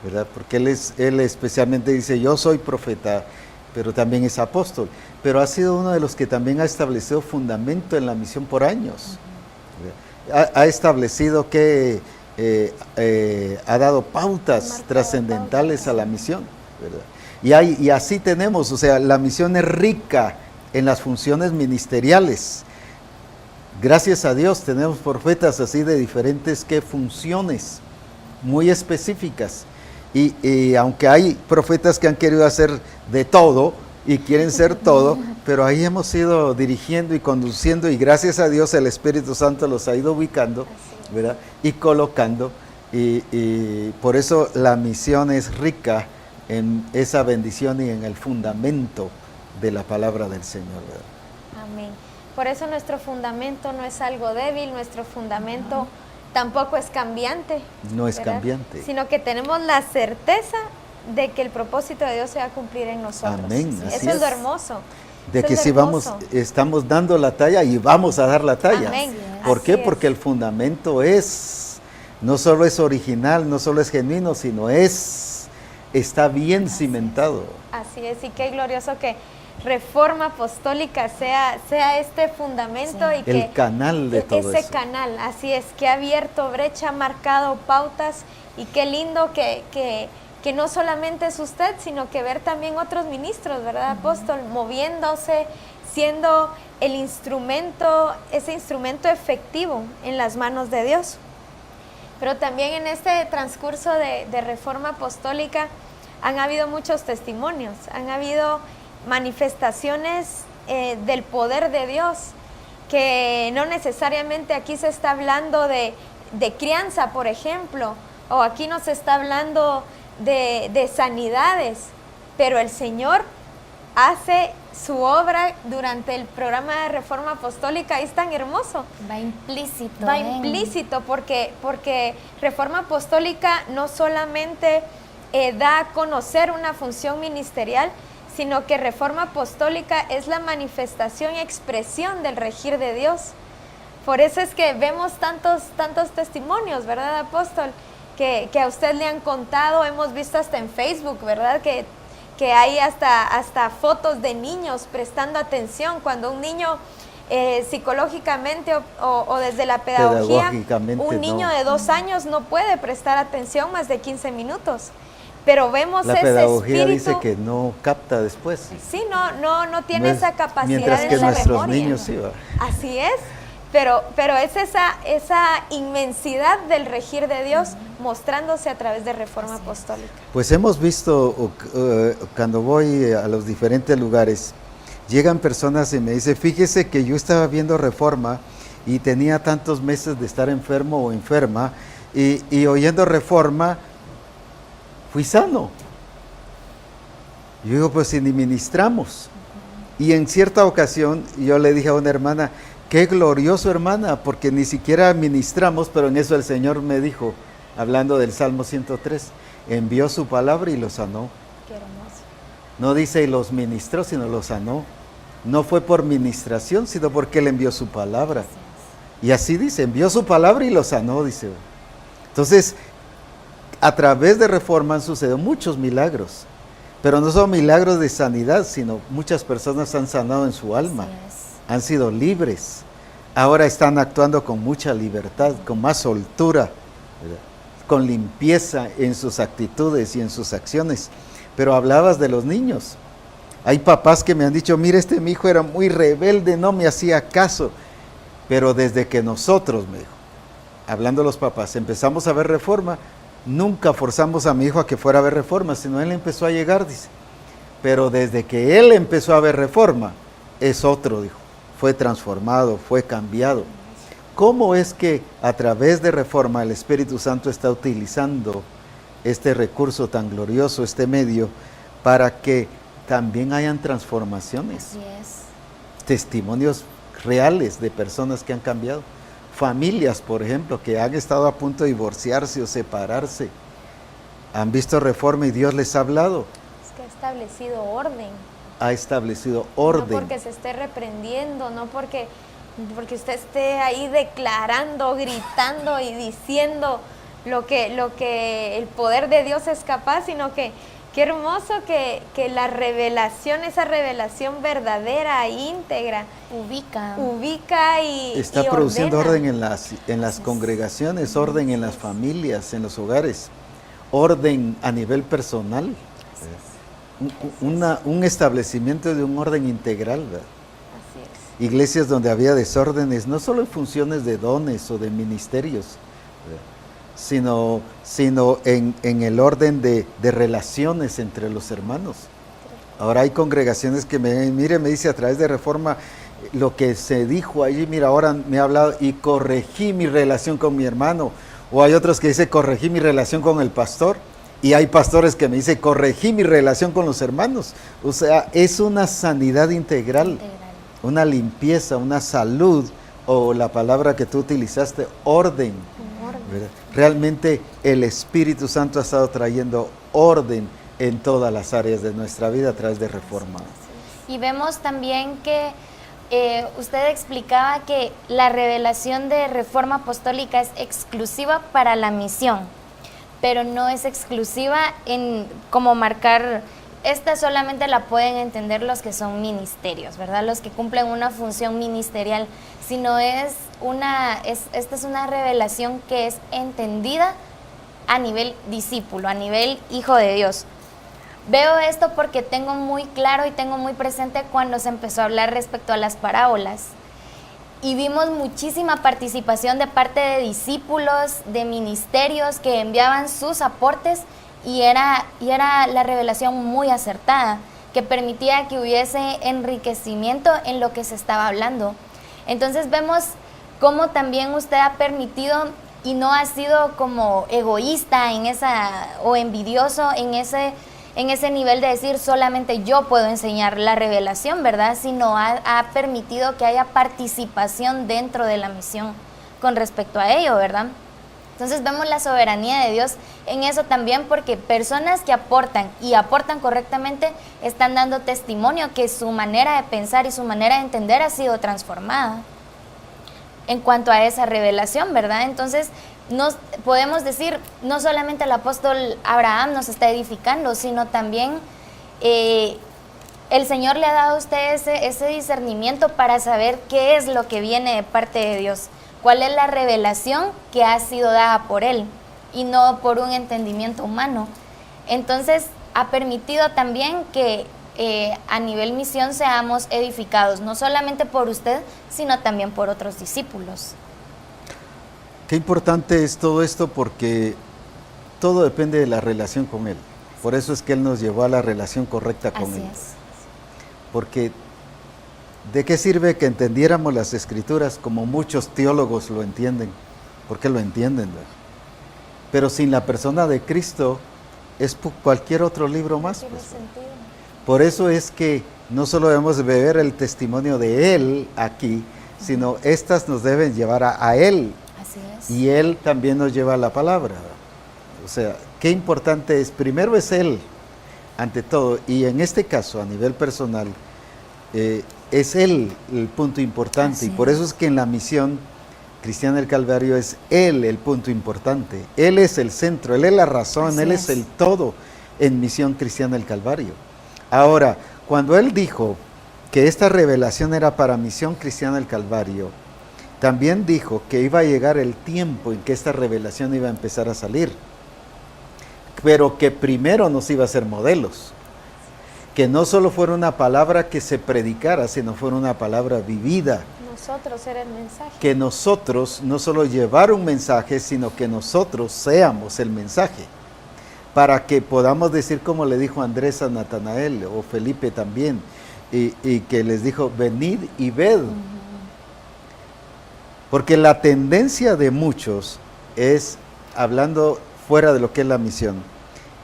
¿verdad? Porque él especialmente dice, yo soy profeta, pero también es apóstol. Pero ha sido uno de los que también ha establecido fundamento en la misión por años. Ha establecido que ha dado pautas trascendentales a la misión, ¿verdad? Y así tenemos, o sea, la misión es rica en las funciones ministeriales. Gracias a Dios tenemos profetas así de diferentes funciones muy específicas. Y aunque hay profetas que han querido hacer de todo y quieren ser todo, pero ahí hemos ido dirigiendo y conduciendo, y gracias a Dios el Espíritu Santo los ha ido ubicando, ¿verdad? Y colocando, y por eso la misión es rica en esa bendición y en el fundamento de la palabra del Señor, ¿verdad? Amén. Por eso nuestro fundamento no es algo débil, nuestro fundamento tampoco es cambiante. No es ¿verdad? cambiante. Sino que tenemos la certeza de que el propósito de Dios se va a cumplir en nosotros. Amén. Eso es lo hermoso. De que si estamos dando la talla y vamos a dar la talla. Amén. ¿Por qué? Así Porque el fundamento no solo es original, no solo es genuino, sino está bien cimentado. Así es, y qué glorioso que Reforma Apostólica sea este fundamento, y que el canal de todo ese eso. canal, así es, que ha abierto brecha, ha marcado pautas, y qué lindo que no solamente es usted, sino que ver también otros ministros, ¿verdad, apóstol? Moviéndose, siendo el instrumento, ese instrumento efectivo en las manos de Dios. Pero también en este transcurso de Reforma Apostólica han habido muchos testimonios, han habido manifestaciones del poder de Dios, que no necesariamente aquí se está hablando de crianza, por ejemplo, o aquí no se está hablando de sanidades, pero el Señor hace su obra durante el programa de Reforma Apostólica. Es tan hermoso. Va implícito. Va implícito porque Reforma Apostólica no solamente da a conocer una función ministerial, sino que Reforma Apostólica es la manifestación y expresión del regir de Dios. Por eso es que vemos tantos testimonios, ¿verdad, apóstol? Que a usted le han contado, hemos visto hasta en Facebook, ¿verdad? Que hay hasta fotos de niños prestando atención, cuando un niño psicológicamente o desde la pedagogía, un niño de 2 años no puede prestar atención más de 15 minutos. Pero vemos la ese pedagogía espíritu, dice que no capta después. Sí, no tiene esa capacidad mientras que en la nuestros memoria. niños sí va. Así es, pero es esa inmensidad del regir de Dios mostrándose a través de Reforma Apostólica. Pues hemos visto, cuando voy a los diferentes lugares, llegan personas y me dicen, fíjese que yo estaba viendo Reforma y tenía tantos meses de estar enfermo o enferma, y oyendo Reforma fui sano. Yo digo, pues si ni ministramos. Y en cierta ocasión yo le dije a una hermana, qué glorioso, hermana, porque ni siquiera ministramos, pero en eso el Señor me dijo, hablando del Salmo 103, envió su palabra y los sanó. Qué hermoso. No dice y los ministró, sino los sanó. No fue por ministración, sino porque Él envió su palabra. Y así dice, envió su palabra y los sanó, dice. Entonces, a través de Reforma han sucedido muchos milagros, pero no son milagros de sanidad, sino muchas personas han sanado en su alma, han sido libres, ahora están actuando con mucha libertad, con más soltura, ¿verdad? Con limpieza en sus actitudes y en sus acciones. Pero hablabas de los niños. Hay papás que me han dicho, mire, mi hijo era muy rebelde, no me hacía caso. Pero desde que nosotros, me dijo, hablando los papás, empezamos a ver Reforma, nunca forzamos a mi hijo a que fuera a ver Reforma, sino él empezó a llegar, dice. Pero desde que él empezó a ver Reforma, es otro, dijo. Fue transformado, fue cambiado. ¿Cómo es que a través de Reforma el Espíritu Santo está utilizando este recurso tan glorioso, este medio, para que también hayan transformaciones? Así es. Testimonios reales de personas que han cambiado. Familias, por ejemplo, que han estado a punto de divorciarse o separarse, han visto Reforma y Dios les ha hablado. Es que ha establecido orden. Ha establecido orden. No porque se esté reprendiendo, no porque usted esté ahí declarando, gritando y diciendo lo que el poder de Dios es capaz, sino que qué hermoso que la revelación, esa revelación verdadera, íntegra, ubica y está y produciendo ordena. orden en las congregaciones, orden en las familias, en los hogares, orden a nivel personal, un establecimiento de un orden integral, ¿verdad? Así es. Iglesias donde había desórdenes, no solo en funciones de dones o de ministerios, sino en el orden de relaciones entre los hermanos. Ahora hay congregaciones que me dice a través de Reforma lo que se dijo allí, mira, ahora me ha hablado y corregí mi relación con mi hermano. O hay otros que dicen, corregí mi relación con el pastor. Y hay pastores que me dicen, corregí mi relación con los hermanos. O sea, es una sanidad integral. Una limpieza, una salud, o la palabra que tú utilizaste, orden. ¿Verdad? Realmente el Espíritu Santo ha estado trayendo orden en todas las áreas de nuestra vida a través de Reforma. Y vemos también que usted explicaba que la revelación de Reforma Apostólica es exclusiva para la misión, pero no es exclusiva en como marcar. Esta solamente la pueden entender los que son ministerios, ¿verdad? Los que cumplen una función ministerial, sino esta es una revelación que es entendida a nivel discípulo, a nivel hijo de Dios. Veo esto porque tengo muy claro y tengo muy presente cuando se empezó a hablar respecto a las parábolas. Y vimos muchísima participación de parte de discípulos, de ministerios que enviaban sus aportes, y era la revelación muy acertada, que permitía que hubiese enriquecimiento en lo que se estaba hablando. Entonces vemos cómo también usted ha permitido y no ha sido como egoísta o envidioso en ese nivel de decir solamente yo puedo enseñar la revelación, ¿verdad? Sino ha permitido que haya participación dentro de la misión con respecto a ello, ¿verdad? Entonces vemos la soberanía de Dios en eso también, porque personas que aportan y aportan correctamente están dando testimonio que su manera de pensar y su manera de entender ha sido transformada en cuanto a esa revelación, ¿verdad? Entonces podemos decir, no solamente el apóstol Abraham nos está edificando, sino también el Señor le ha dado a usted ese discernimiento para saber qué es lo que viene de parte de Dios. ¿Cuál es la revelación que ha sido dada por Él y no por un entendimiento humano? Entonces, ha permitido también que a nivel misión seamos edificados, no solamente por usted, sino también por otros discípulos. Qué importante es todo esto, porque todo depende de la relación con Él. Por eso es que Él nos llevó a la relación correcta con Él. Así es. Porque ¿de qué sirve que entendiéramos las Escrituras como muchos teólogos lo entienden? Porque lo entienden, ¿verdad? Pero sin la persona de Cristo es cualquier otro libro más. Pues. Por eso es que no solo debemos beber el testimonio de Él aquí, sino estas nos deben llevar a Él. Así es. Y Él también nos lleva a la palabra. O sea, qué importante es. Primero es Él, ante todo. Y en este caso, a nivel personal, es Él el punto importante. Así y por eso es que en la misión cristiana del Calvario es Él el punto importante. Él es el centro, Él es la razón, Así Él es el todo en misión cristiana del Calvario. Ahora, cuando Él dijo que esta revelación era para misión cristiana del Calvario, también dijo que iba a llegar el tiempo en que esta revelación iba a empezar a salir, pero que primero nos iba a hacer modelos. que no solo fuera una palabra que se predicara, sino fuera una palabra vivida. Nosotros era el mensaje. Que nosotros no solo llevar un mensaje, sino que nosotros seamos el mensaje. Para que podamos decir como le dijo Andrés a Natanael, o Felipe también, y que les dijo, venid y ved. Porque la tendencia de muchos es, hablando fuera de lo que es la misión,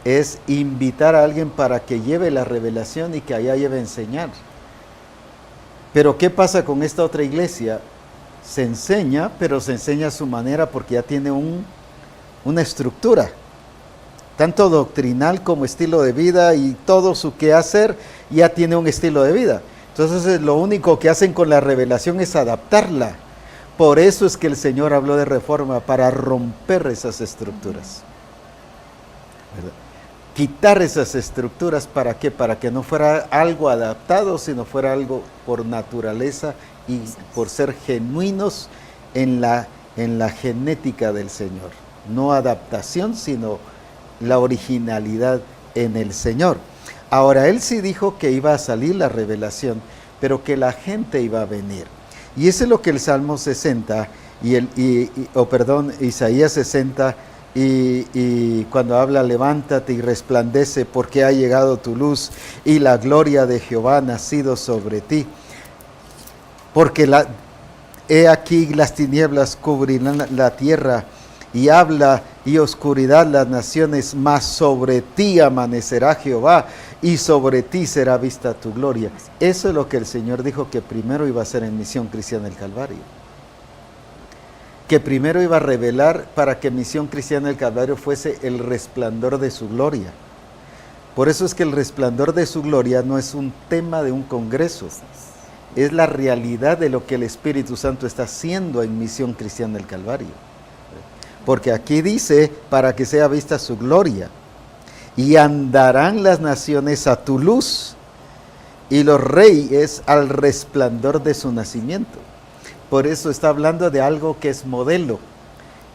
es invitar a alguien para que lleve la revelación y que allá lleve a enseñar. Pero ¿qué pasa con esta otra iglesia? Se enseña, pero se enseña a su manera porque ya tiene una estructura, tanto doctrinal como estilo de vida, y todo su quehacer ya tiene un estilo de vida. Entonces lo único que hacen con la revelación es adaptarla. Por eso es que el Señor habló de reforma, para romper esas estructuras, ¿verdad? Quitar esas estructuras, ¿para qué? Para que no fuera algo adaptado, sino fuera algo por naturaleza y por ser genuinos en la genética del Señor. No adaptación, sino la originalidad en el Señor. Ahora, Él sí dijo que iba a salir la revelación, pero que la gente iba a venir. Y eso es lo que el Salmo 60, Isaías 60, y cuando habla, levántate y resplandece, porque ha llegado tu luz, y la gloria de Jehová ha nacido sobre ti. Porque he aquí las tinieblas cubrirán la tierra, y habla y oscuridad las naciones, mas sobre ti amanecerá Jehová, y sobre ti será vista tu gloria. Eso es lo que el Señor dijo que primero iba a hacer en Misión Cristiana del Calvario. Que primero iba a revelar para que Misión Cristiana del Calvario fuese el resplandor de su gloria. Por eso es que el resplandor de su gloria no es un tema de un congreso, es la realidad de lo que el Espíritu Santo está haciendo en Misión Cristiana del Calvario. Porque aquí dice, para que sea vista su gloria, y andarán las naciones a tu luz, y los reyes al resplandor de su nacimiento. Por eso está hablando de algo que es modelo,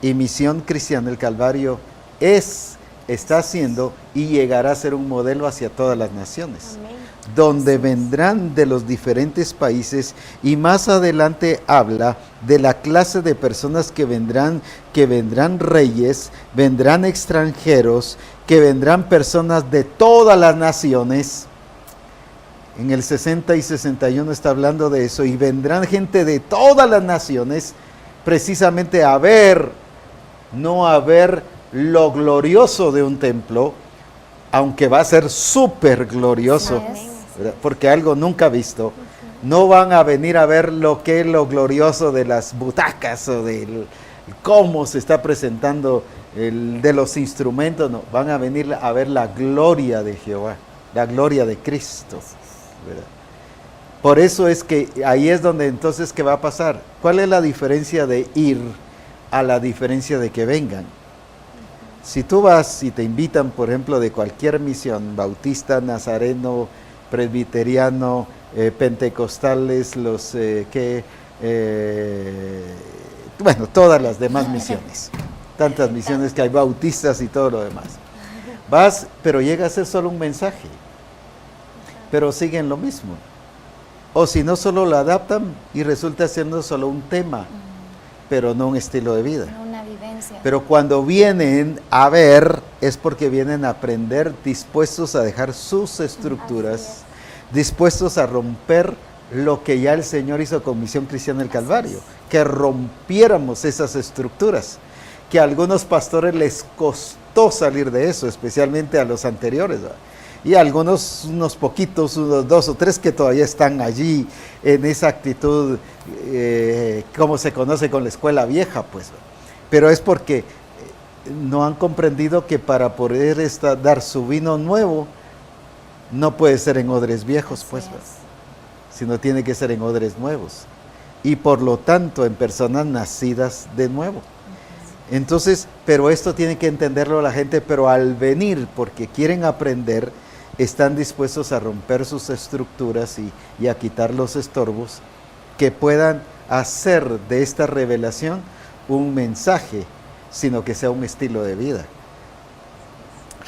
y Misión Cristiana del Calvario está haciendo y llegará a ser un modelo hacia todas las naciones. Amén. Donde vendrán de los diferentes países, y más adelante habla de la clase de personas que vendrán reyes, vendrán extranjeros, que vendrán personas de todas las naciones. En el 60 y 61 está hablando de eso, y vendrán gente de todas las naciones, precisamente no a ver lo glorioso de un templo, aunque va a ser súper glorioso, ¿verdad? Porque algo nunca visto. No van a venir a ver lo que es lo glorioso de las butacas o de cómo se está presentando de los instrumentos, no, van a venir a ver la gloria de Jehová, la gloria de Cristo, ¿verdad? Por eso es que ahí es donde entonces, ¿qué va a pasar? ¿Cuál es la diferencia de ir a la diferencia de que vengan? Si tú vas y te invitan, por ejemplo, de cualquier misión, bautista, nazareno, presbiteriano, pentecostales, todas las demás misiones, tantas misiones que hay, bautistas y todo lo demás. Vas, pero llega a ser solo un mensaje, pero siguen lo mismo. O si no, solo lo adaptan y resulta siendo solo un tema, pero no un estilo de vida. Una vivencia. Pero cuando vienen a ver, es porque vienen a aprender, dispuestos a dejar sus estructuras, dispuestos a romper lo que ya el Señor hizo con Misión Cristiana del Calvario, que rompiéramos esas estructuras, que a algunos pastores les costó salir de eso, especialmente a los anteriores, ¿verdad? Y algunos, unos poquitos, unos 2 o 3 que todavía están allí en esa actitud, como se conoce con la escuela vieja, pues. Pero es porque no han comprendido que para poder dar su vino nuevo, no puede ser en odres viejos, pues, sino tiene que ser en odres nuevos. Y por lo tanto, en personas nacidas de nuevo. Entonces, pero esto tiene que entenderlo la gente, pero al venir, porque quieren aprender, están dispuestos a romper sus estructuras y a quitar los estorbos, que puedan hacer de esta revelación un mensaje, sino que sea un estilo de vida.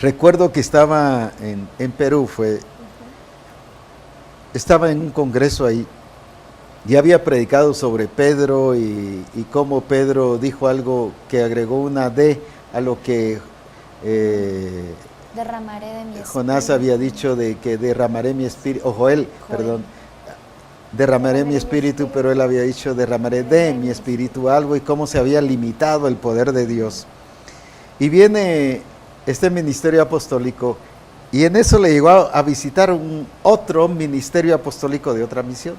Recuerdo que estaba en Perú, estaba en un congreso ahí y había predicado sobre Pedro y cómo Pedro dijo algo que agregó una D a lo que derramaré de mi espíritu. Jonás había dicho de que derramaré mi espíritu, o Joel, perdón, derramaré mi espíritu, pero él había dicho derramaré de mi espíritu algo y cómo se había limitado el poder de Dios. Y viene este ministerio apostólico y en eso le llegó a visitar otro ministerio apostólico de otra misión.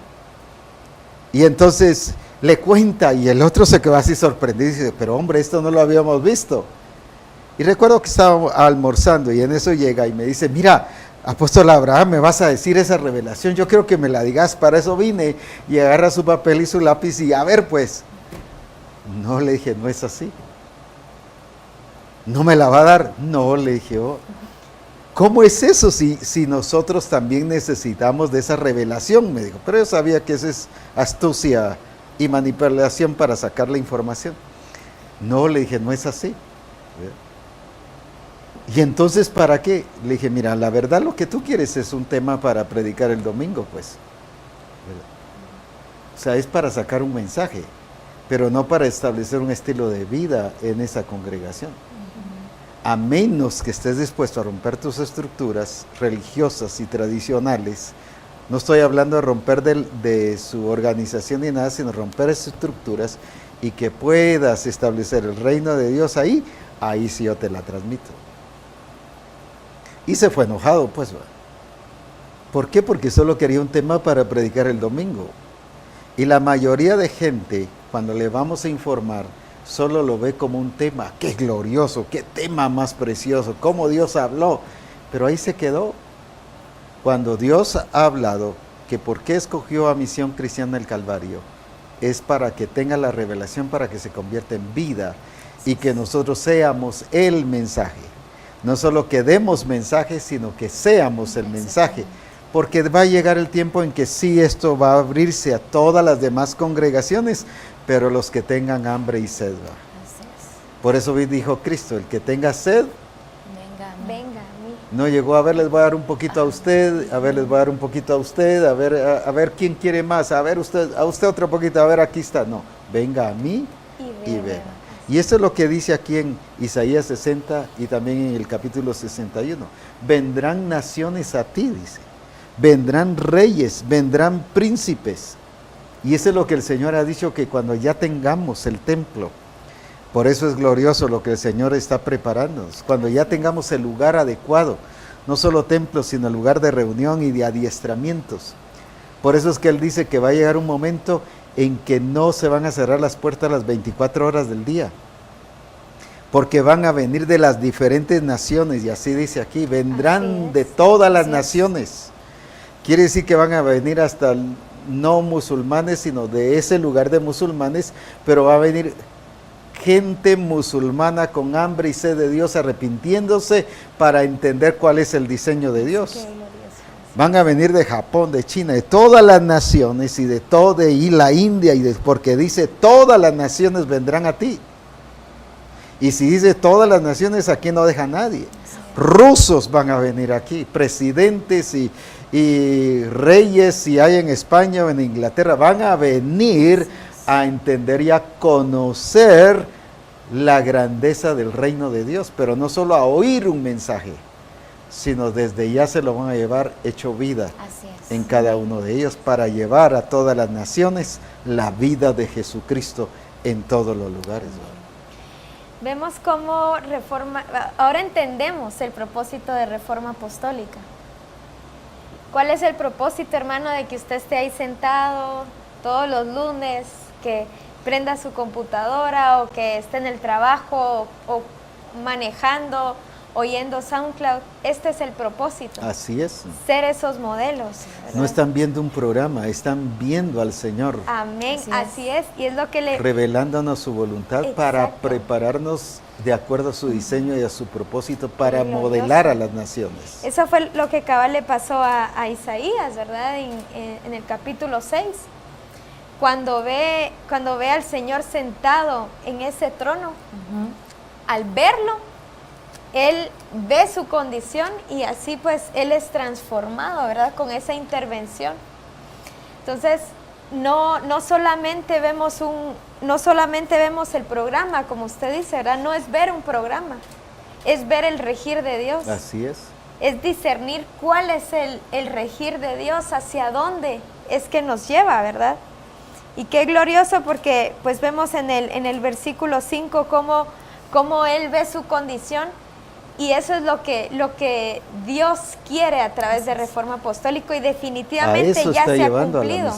Y entonces le cuenta y el otro se quedó así sorprendido y dice, pero hombre, esto no lo habíamos visto. Y recuerdo que estaba almorzando y en eso llega y me dice, mira, apóstol Abraham, me vas a decir esa revelación, yo quiero que me la digas, para eso vine. Y agarra su papel y su lápiz y a ver pues. No, le dije, no es así. ¿No me la va a dar? No, le dije, oh. ¿Cómo es eso si nosotros también necesitamos de esa revelación? Me dijo, pero yo sabía que eso es astucia y manipulación para sacar la información. No, le dije, no es así. Y entonces, ¿para qué? Le dije, mira, la verdad lo que tú quieres es un tema para predicar el domingo, pues. O sea, es para sacar un mensaje, pero no para establecer un estilo de vida en esa congregación. A menos que estés dispuesto a romper tus estructuras religiosas y tradicionales. No estoy hablando de romper de su organización ni nada, sino romper esas estructuras y que puedas establecer el reino de Dios ahí sí yo te la transmito. Y se fue enojado, pues. ¿Por qué? Porque solo quería un tema para predicar el domingo. Y la mayoría de gente, cuando le vamos a informar, solo lo ve como un tema. ¡Qué glorioso! ¡Qué tema más precioso! ¡Cómo Dios habló! Pero ahí se quedó. Cuando Dios ha hablado que por qué escogió a Misión Cristiana del Calvario, es para que tenga la revelación, para que se convierta en vida y que nosotros seamos el mensaje. No solo que demos mensajes, sino que seamos el mensaje. Porque va a llegar el tiempo en que sí, esto va a abrirse a todas las demás congregaciones, pero los que tengan hambre y sed. Por eso dijo Cristo, el que tenga sed, venga a mí. No llegó, a ver, les voy a dar un poquito a usted, a ver, les voy a dar un poquito a usted, a ver quién quiere más, a ver a usted otro poquito, a ver, aquí está. No, venga a mí y beba. Y esto es lo que dice aquí en Isaías 60 y también en el capítulo 61. Vendrán naciones a ti, dice. Vendrán reyes, vendrán príncipes. Y eso es lo que el Señor ha dicho, que cuando ya tengamos el templo, por eso es glorioso lo que el Señor está preparándonos, cuando ya tengamos el lugar adecuado, no solo templo, sino el lugar de reunión y de adiestramientos. Por eso es que Él dice que va a llegar un momento en que no se van a cerrar las puertas las 24 horas del día, porque van a venir de las diferentes naciones, y así dice aquí, vendrán de todas las naciones. Quiere decir que van a venir hasta no musulmanes, sino de ese lugar de musulmanes, pero va a venir gente musulmana con hambre y sed de Dios, arrepintiéndose para entender cuál es el diseño de Dios. Van a venir de Japón, de China, de todas las naciones y y la India, porque dice todas las naciones vendrán a ti. Y si dice todas las naciones, aquí no deja a nadie. Rusos van a venir aquí, presidentes y reyes, si hay en España o en Inglaterra, van a venir a entender y a conocer la grandeza del reino de Dios, pero no solo a oír un mensaje, sino desde ya se lo van a llevar hecho vida en cada uno de ellos, para llevar a todas las naciones la vida de Jesucristo en todos los lugares. Vemos cómo ahora entendemos el propósito de Reforma Apostólica. ¿Cuál es el propósito, hermano, de que usted esté ahí sentado todos los lunes, que prenda su computadora o que esté en el trabajo o manejando, oyendo SoundCloud? Este es el propósito. Así es. Ser esos modelos, ¿verdad? No están viendo un programa, están viendo al Señor. Amén, así es. Y es lo que revelándonos su voluntad. Exacto. Para prepararnos de acuerdo a su diseño y a su propósito, para modelar a las naciones. Eso fue lo que cabal le pasó a Isaías, ¿verdad? En el capítulo 6. Cuando ve al Señor sentado en ese trono, al verlo, Él ve su condición y así pues Él es transformado, ¿verdad? Con esa intervención. Entonces, no solamente vemos el programa, como usted dice, ¿verdad? No es ver un programa, es ver el regir de Dios. Así es. Es discernir cuál es el regir de Dios, hacia dónde es que nos lleva, ¿verdad? Y qué glorioso, porque pues vemos en el versículo 5 cómo Él ve su condición, y eso es lo que Dios quiere a través de Reforma Apostólica, y definitivamente ya se ha cumplido.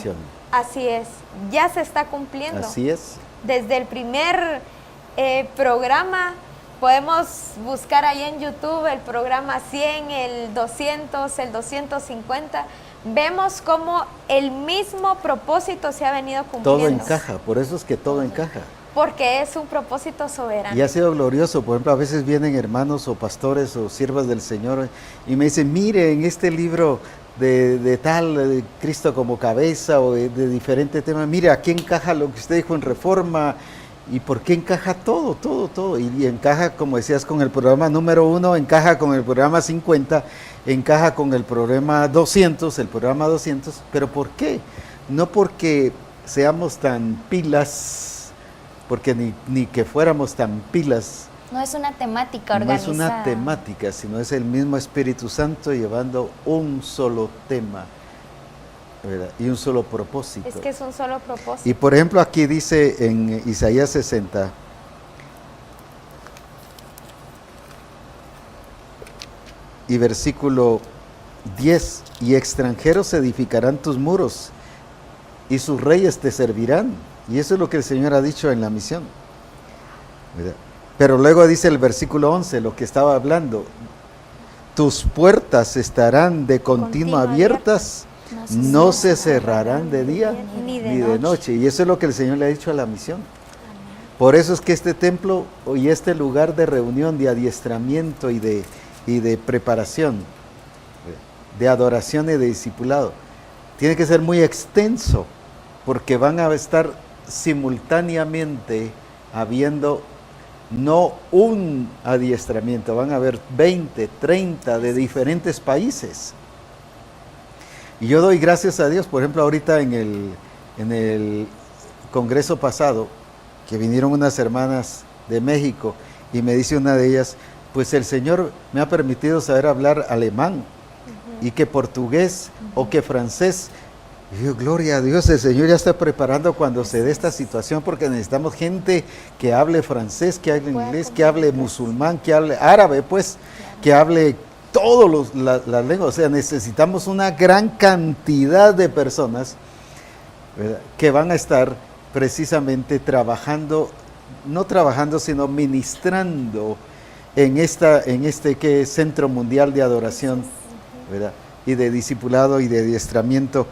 Así es, ya se está cumpliendo. Así es. Desde el primer programa, podemos buscar ahí en YouTube el programa 100, el 200, el 250. Vemos cómo el mismo propósito se ha venido cumpliendo. Todo encaja, por eso es que todo encaja. Porque es un propósito soberano. Y ha sido glorioso. Por ejemplo, a veces vienen hermanos o pastores o siervas del Señor y me dicen, mire, en este libro de tal, de Cristo como cabeza, o de diferente tema, mire, aquí encaja lo que usted dijo en Reforma. ¿Y por qué encaja todo? Y encaja, como decías, con el programa número 1, encaja con el programa 50, encaja con el programa 200, ¿pero por qué? No porque seamos tan pilas, porque ni que fuéramos tan pilas. No es una temática organizada. No es una temática, sino es el mismo Espíritu Santo llevando un solo tema, ¿verdad? Y un solo propósito. Es que es un solo propósito. Y por ejemplo aquí dice en Isaías 60, y versículo 10, y extranjeros edificarán tus muros, y sus reyes te servirán. Y eso es lo que el Señor ha dicho en la misión, ¿verdad? Pero luego dice el versículo 11, lo que estaba hablando, tus puertas estarán de continuo abiertas, no se cerrarán de día ni de noche. Y eso es lo que el Señor le ha dicho a la misión. Por eso es que este templo y este lugar de reunión, de adiestramiento y de preparación, de adoración y de discipulado, tiene que ser muy extenso, porque van a estar simultáneamente habiendo no un adiestramiento, van a haber 20, 30 de diferentes países. Y yo doy gracias a Dios. Por ejemplo, ahorita en el congreso pasado, que vinieron unas hermanas de México, y me dice una de ellas, pues el Señor me ha permitido saber hablar alemán, y que portugués, o que francés. Y yo, gloria a Dios, el Señor ya está preparando cuando se dé esta situación, porque necesitamos gente que hable francés, que hable inglés, que hable musulmán, que hable árabe, pues, que hable todas las lenguas. O sea, necesitamos una gran cantidad de personas, ¿verdad?, que van a estar precisamente trabajando, no trabajando, sino ministrando en este Centro Mundial de Adoración, ¿verdad?, y de discipulado y de adiestramiento.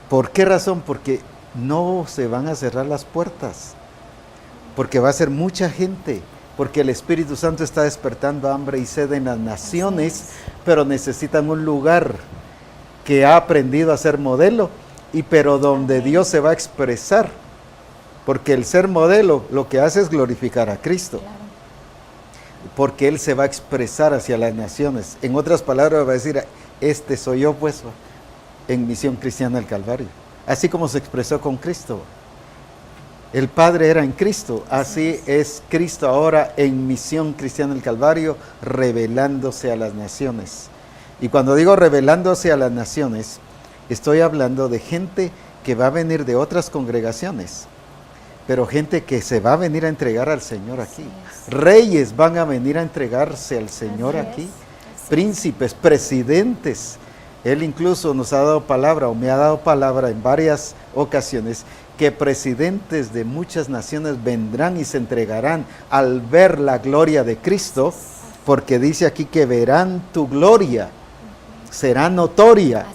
¿Por qué razón? Porque no se van a cerrar las puertas, porque va a ser mucha gente, porque el Espíritu Santo está despertando hambre y sed en las naciones, pero necesitan un lugar que ha aprendido a ser modelo, pero donde Dios se va a expresar, porque el ser modelo lo que hace es glorificar a Cristo, porque Él se va a expresar hacia las naciones. En otras palabras, va a decir, este soy yo, pues, en Misión Cristiana del Calvario, así como se expresó con Cristo. El Padre era en Cristo, así es Cristo ahora en Misión Cristiana del Calvario, revelándose a las naciones. Y cuando digo revelándose a las naciones, estoy hablando de gente que va a venir de otras congregaciones, pero gente que se va a venir a entregar al Señor aquí. Reyes van a venir a entregarse al Señor aquí, príncipes, presidentes. Él incluso nos ha dado palabra, o me ha dado palabra en varias ocasiones, que presidentes de muchas naciones vendrán y se entregarán al ver la gloria de Cristo, porque dice aquí que verán tu gloria, será notoria.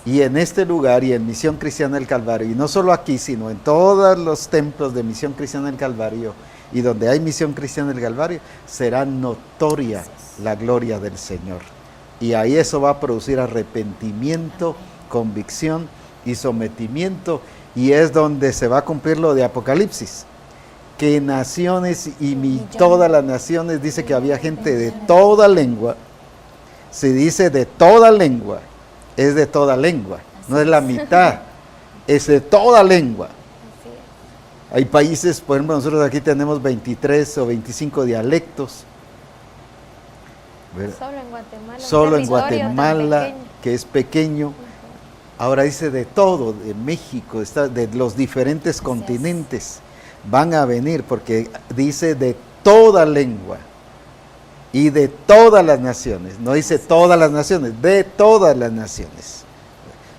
Y en este lugar y en Misión Cristiana del Calvario, y no solo aquí, sino en todos los templos de Misión Cristiana del Calvario, y donde hay Misión Cristiana del Calvario, será notoria la gloria del Señor. Y ahí eso va a producir arrepentimiento, convicción y sometimiento, y es donde se va a cumplir lo de Apocalipsis, que naciones y todas las naciones, dice que había gente de toda lengua. Se dice de toda lengua, es de toda lengua, no es la mitad, es de toda lengua. Hay países, por ejemplo, nosotros aquí tenemos 23 o 25 dialectos. ¿Verdad? Solo en Guatemala. Solo en Guatemala, que es pequeño. Ahora dice de todo, de México, de los diferentes continentes. Van a venir porque dice de toda lengua y de todas las naciones. No dice todas las naciones, de todas las naciones.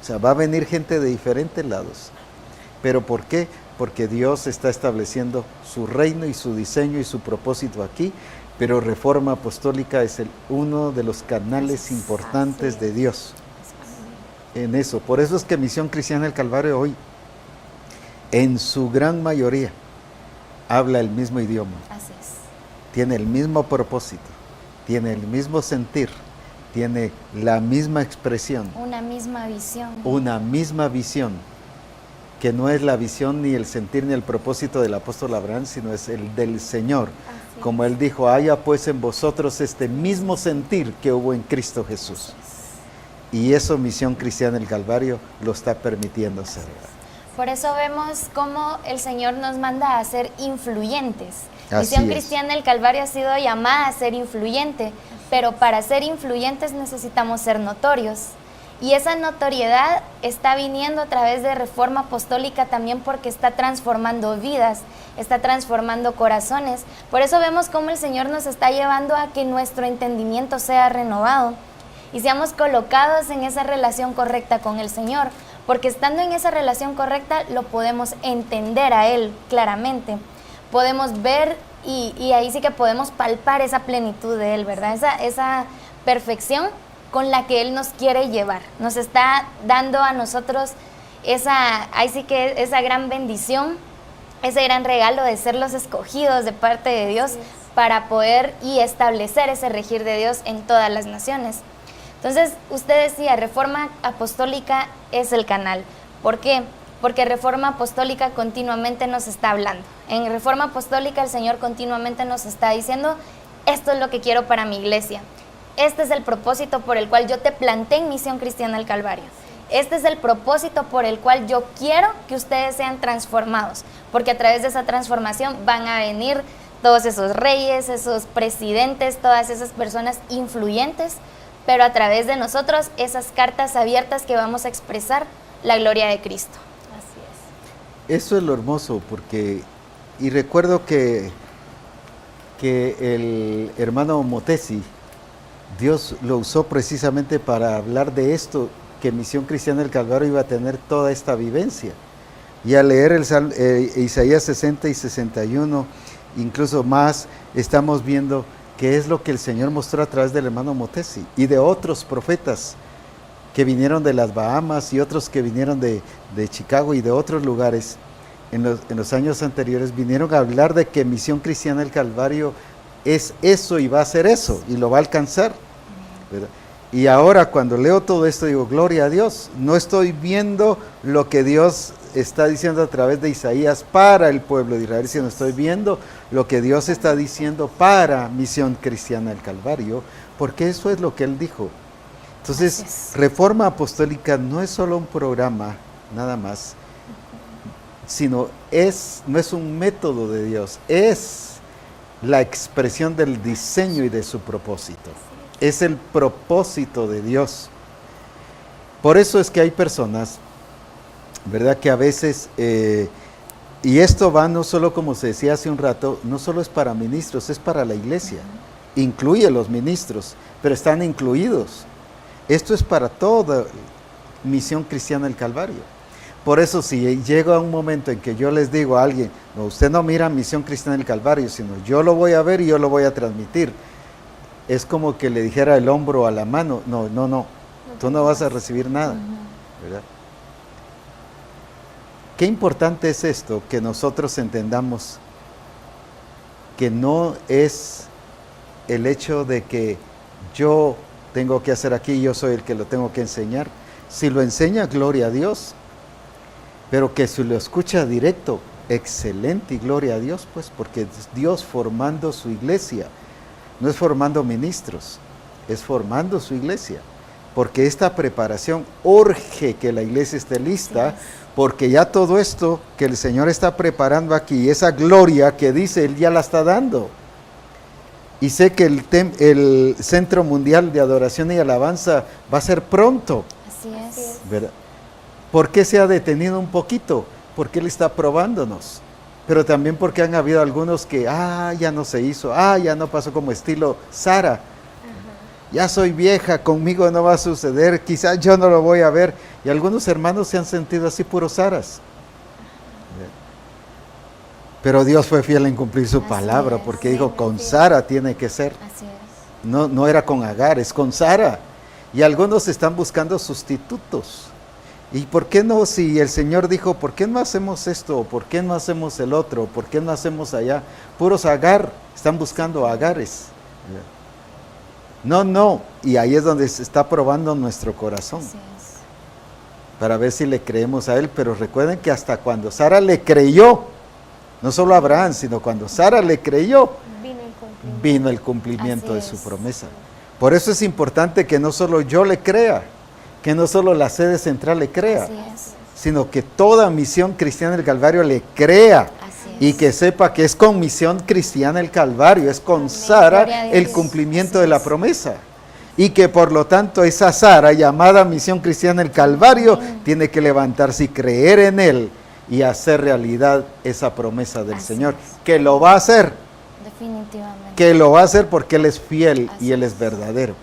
O sea, va a venir gente de diferentes lados. ¿Pero por qué? Porque Dios está estableciendo su reino y su diseño y su propósito aquí, pero Reforma Apostólica es uno de los canales importantes de Dios en eso. Por eso es que Misión Cristiana del Calvario hoy, en su gran mayoría, habla el mismo idioma. Así es. Tiene el mismo propósito, tiene el mismo sentir, tiene la misma expresión. Una misma visión. Una misma visión, que no es la visión ni el sentir ni el propósito del apóstol Abraham, sino es el del Señor. Así Como es. él dijo, haya pues en vosotros este mismo sentir que hubo en Cristo Jesús. Y eso Misión Cristiana del Calvario lo está permitiendo hacer. Por eso vemos cómo el Señor nos manda a ser influyentes. Así Misión es. Cristiana del Calvario ha sido llamada a ser influyente, pero para ser influyentes necesitamos ser notorios. Y esa notoriedad está viniendo a través de Reforma Apostólica también porque está transformando vidas, está transformando corazones. Por eso vemos cómo el Señor nos está llevando a que nuestro entendimiento sea renovado y seamos colocados en esa relación correcta con el Señor, porque estando en esa relación correcta lo podemos entender a Él claramente, podemos ver y ahí sí que podemos palpar esa plenitud de Él, ¿verdad? Esa perfección con la que Él nos quiere llevar, nos está dando a nosotros ahí sí que esa gran bendición, ese gran regalo de ser los escogidos de parte de Dios para poder y establecer ese regir de Dios en todas las naciones. Entonces, usted decía, Reforma Apostólica es el canal. ¿Por qué? Porque Reforma Apostólica continuamente nos está hablando. En Reforma Apostólica el Señor continuamente nos está diciendo, esto es lo que quiero para mi iglesia. Este es el propósito por el cual yo te planté en Misión Cristiana del Calvario. Este es el propósito por el cual yo quiero que ustedes sean transformados, porque a través de esa transformación van a venir todos esos reyes, esos presidentes, todas esas personas influyentes, pero a través de nosotros esas cartas abiertas que vamos a expresar la gloria de Cristo. Así es. Eso es lo hermoso, porque, y recuerdo que el hermano Motesi, Dios lo usó precisamente para hablar de esto, que Misión Cristiana del Calvario iba a tener toda esta vivencia. Y al leer Isaías 60 y 61, incluso más, estamos viendo qué es lo que el Señor mostró a través del hermano Motesi y de otros profetas que vinieron de las Bahamas y otros que vinieron de Chicago y de otros lugares en los años anteriores, vinieron a hablar de que Misión Cristiana del Calvario es eso y va a ser eso y lo va a alcanzar, ¿verdad? Y ahora cuando leo todo esto digo, gloria a Dios, no estoy viendo lo que Dios está diciendo a través de Isaías para el pueblo de Israel, sino estoy viendo lo que Dios está diciendo para Misión Cristiana del Calvario, porque eso es lo que Él dijo. Entonces, Reforma Apostólica no es solo un programa, nada más, sino no es un método de Dios, es la expresión del diseño y de su propósito. Es el propósito de Dios. Por eso es que hay personas, ¿verdad?, que a veces, y esto va no solo, como se decía hace un rato, no solo es para ministros, es para la iglesia. Incluye a los ministros, pero están incluidos. Esto es para toda Misión Cristiana del Calvario. Por eso si llega un momento en que yo les digo a alguien, no, usted no mira Misión Cristiana del Calvario, sino yo lo voy a ver y yo lo voy a transmitir. Es como que le dijera el hombro a la mano, no, tú no vas a recibir nada, ¿verdad? Qué importante es esto, que nosotros entendamos que no es el hecho de que yo tengo que hacer aquí, yo soy el que lo tengo que enseñar. Si lo enseña, gloria a Dios, pero que si lo escucha directo, excelente y gloria a Dios, pues, porque es Dios formando su iglesia. No es formando ministros, es formando su iglesia. Porque esta preparación urge que la iglesia esté lista, porque ya todo esto que el Señor está preparando aquí, esa gloria que dice, Él ya la está dando. Y sé que el Centro Mundial de Adoración y Alabanza va a ser pronto. Así es. ¿Verdad? ¿Por qué se ha detenido un poquito? Porque Él está probándonos. Pero también porque han habido algunos que, ya no se hizo, ya no pasó como estilo Sara. Ya soy vieja, conmigo no va a suceder, quizás yo no lo voy a ver. Y algunos hermanos se han sentido así puros Saras. Pero Dios fue fiel en cumplir su palabra, porque dijo, con Sara tiene que ser. Así es. No era con Agar, es con Sara. Y algunos están buscando sustitutos. ¿Y por qué no? Si el Señor dijo, ¿por qué no hacemos esto? ¿Por qué no hacemos el otro? ¿Por qué no hacemos allá? Puros Agar, están buscando Agares. No, y ahí es donde se está probando nuestro corazón. Así es. Para ver si le creemos a Él, pero recuerden que hasta cuando Sara le creyó, no solo a Abraham, sino cuando Sara le creyó, vino el cumplimiento de su promesa. Por eso es importante que no solo yo le crea, que no solo la sede central le crea, sino que toda Misión Cristiana del Calvario le crea. Y que sepa que es con Misión Cristiana el Calvario, es con Sara el cumplimiento de la promesa. Y que por lo tanto esa Sara llamada Misión Cristiana el Calvario tiene que levantarse y creer en Él y hacer realidad esa promesa del Señor. Que lo va a hacer. Definitivamente. Que lo va a hacer porque Él es fiel y Él es verdadero.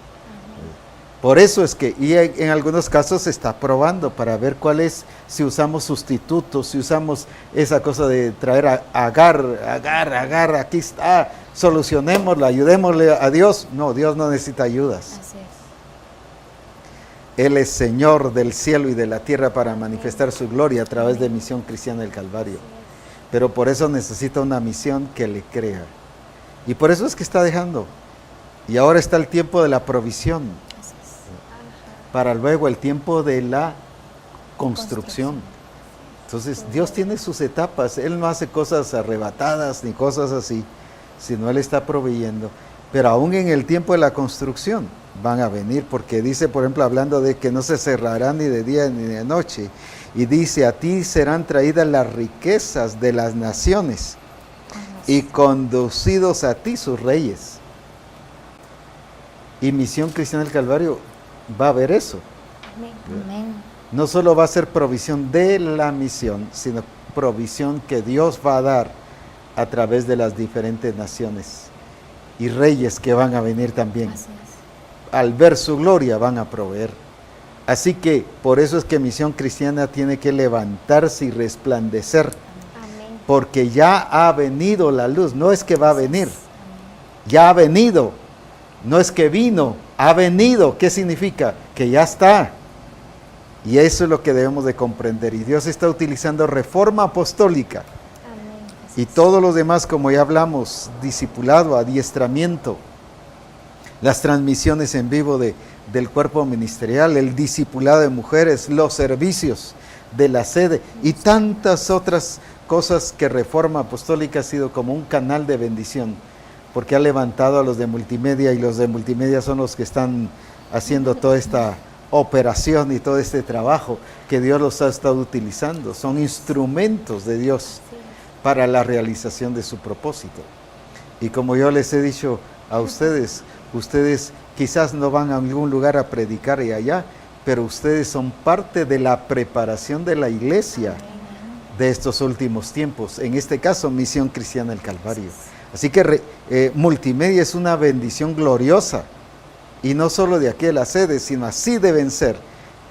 Por eso es que, y en algunos casos se está probando para ver cuál es, si usamos sustitutos, si usamos esa cosa de traer a Agar, aquí está, solucionémoslo, ayudémosle a Dios. No, Dios no necesita ayudas. Así es. Él es Señor del cielo y de la tierra para manifestar su gloria a través de Misión Cristiana del Calvario. Pero por eso necesita una misión que le crea. Y por eso es que está dejando. Y ahora está el tiempo de la provisión. Para luego el tiempo de la construcción. Entonces Dios tiene sus etapas, Él no hace cosas arrebatadas ni cosas así, sino Él está proveyendo. Pero aún en el tiempo de la construcción van a venir, porque dice, por ejemplo, hablando de que no se cerrará ni de día ni de noche, y dice, a ti serán traídas las riquezas de las naciones y conducidos a ti sus reyes. Y Misión Cristiana del Calvario va a haber eso. Amén. No solo va a ser provisión de la misión, sino provisión que Dios va a dar a través de las diferentes naciones y reyes que van a venir también. Así es. Al ver su gloria van a proveer. Así que por eso es que Misión Cristiana tiene que levantarse y resplandecer. Amén. Porque ya ha venido la luz, no es que va a venir, ya ha venido. No es que vino, ha venido. ¿Qué significa? Que ya está. Y eso es lo que debemos de comprender. Y Dios está utilizando reforma apostólica. Amén. Y todos los demás, como ya hablamos, discipulado, adiestramiento, las transmisiones en vivo del cuerpo ministerial, el discipulado de mujeres, los servicios de la sede y tantas otras cosas que Reforma Apostólica ha sido como un canal de bendición, porque ha levantado a los de multimedia, y los de multimedia son los que están haciendo toda esta operación y todo este trabajo que Dios los ha estado utilizando. Son instrumentos de Dios para la realización de su propósito. Y como yo les he dicho a ustedes, ustedes quizás no van a ningún lugar a predicar y allá, pero ustedes son parte de la preparación de la iglesia de estos últimos tiempos. En este caso, Misión Cristiana del Calvario. Así que multimedia es una bendición gloriosa. Y no solo de aquí de la sede, sino así deben ser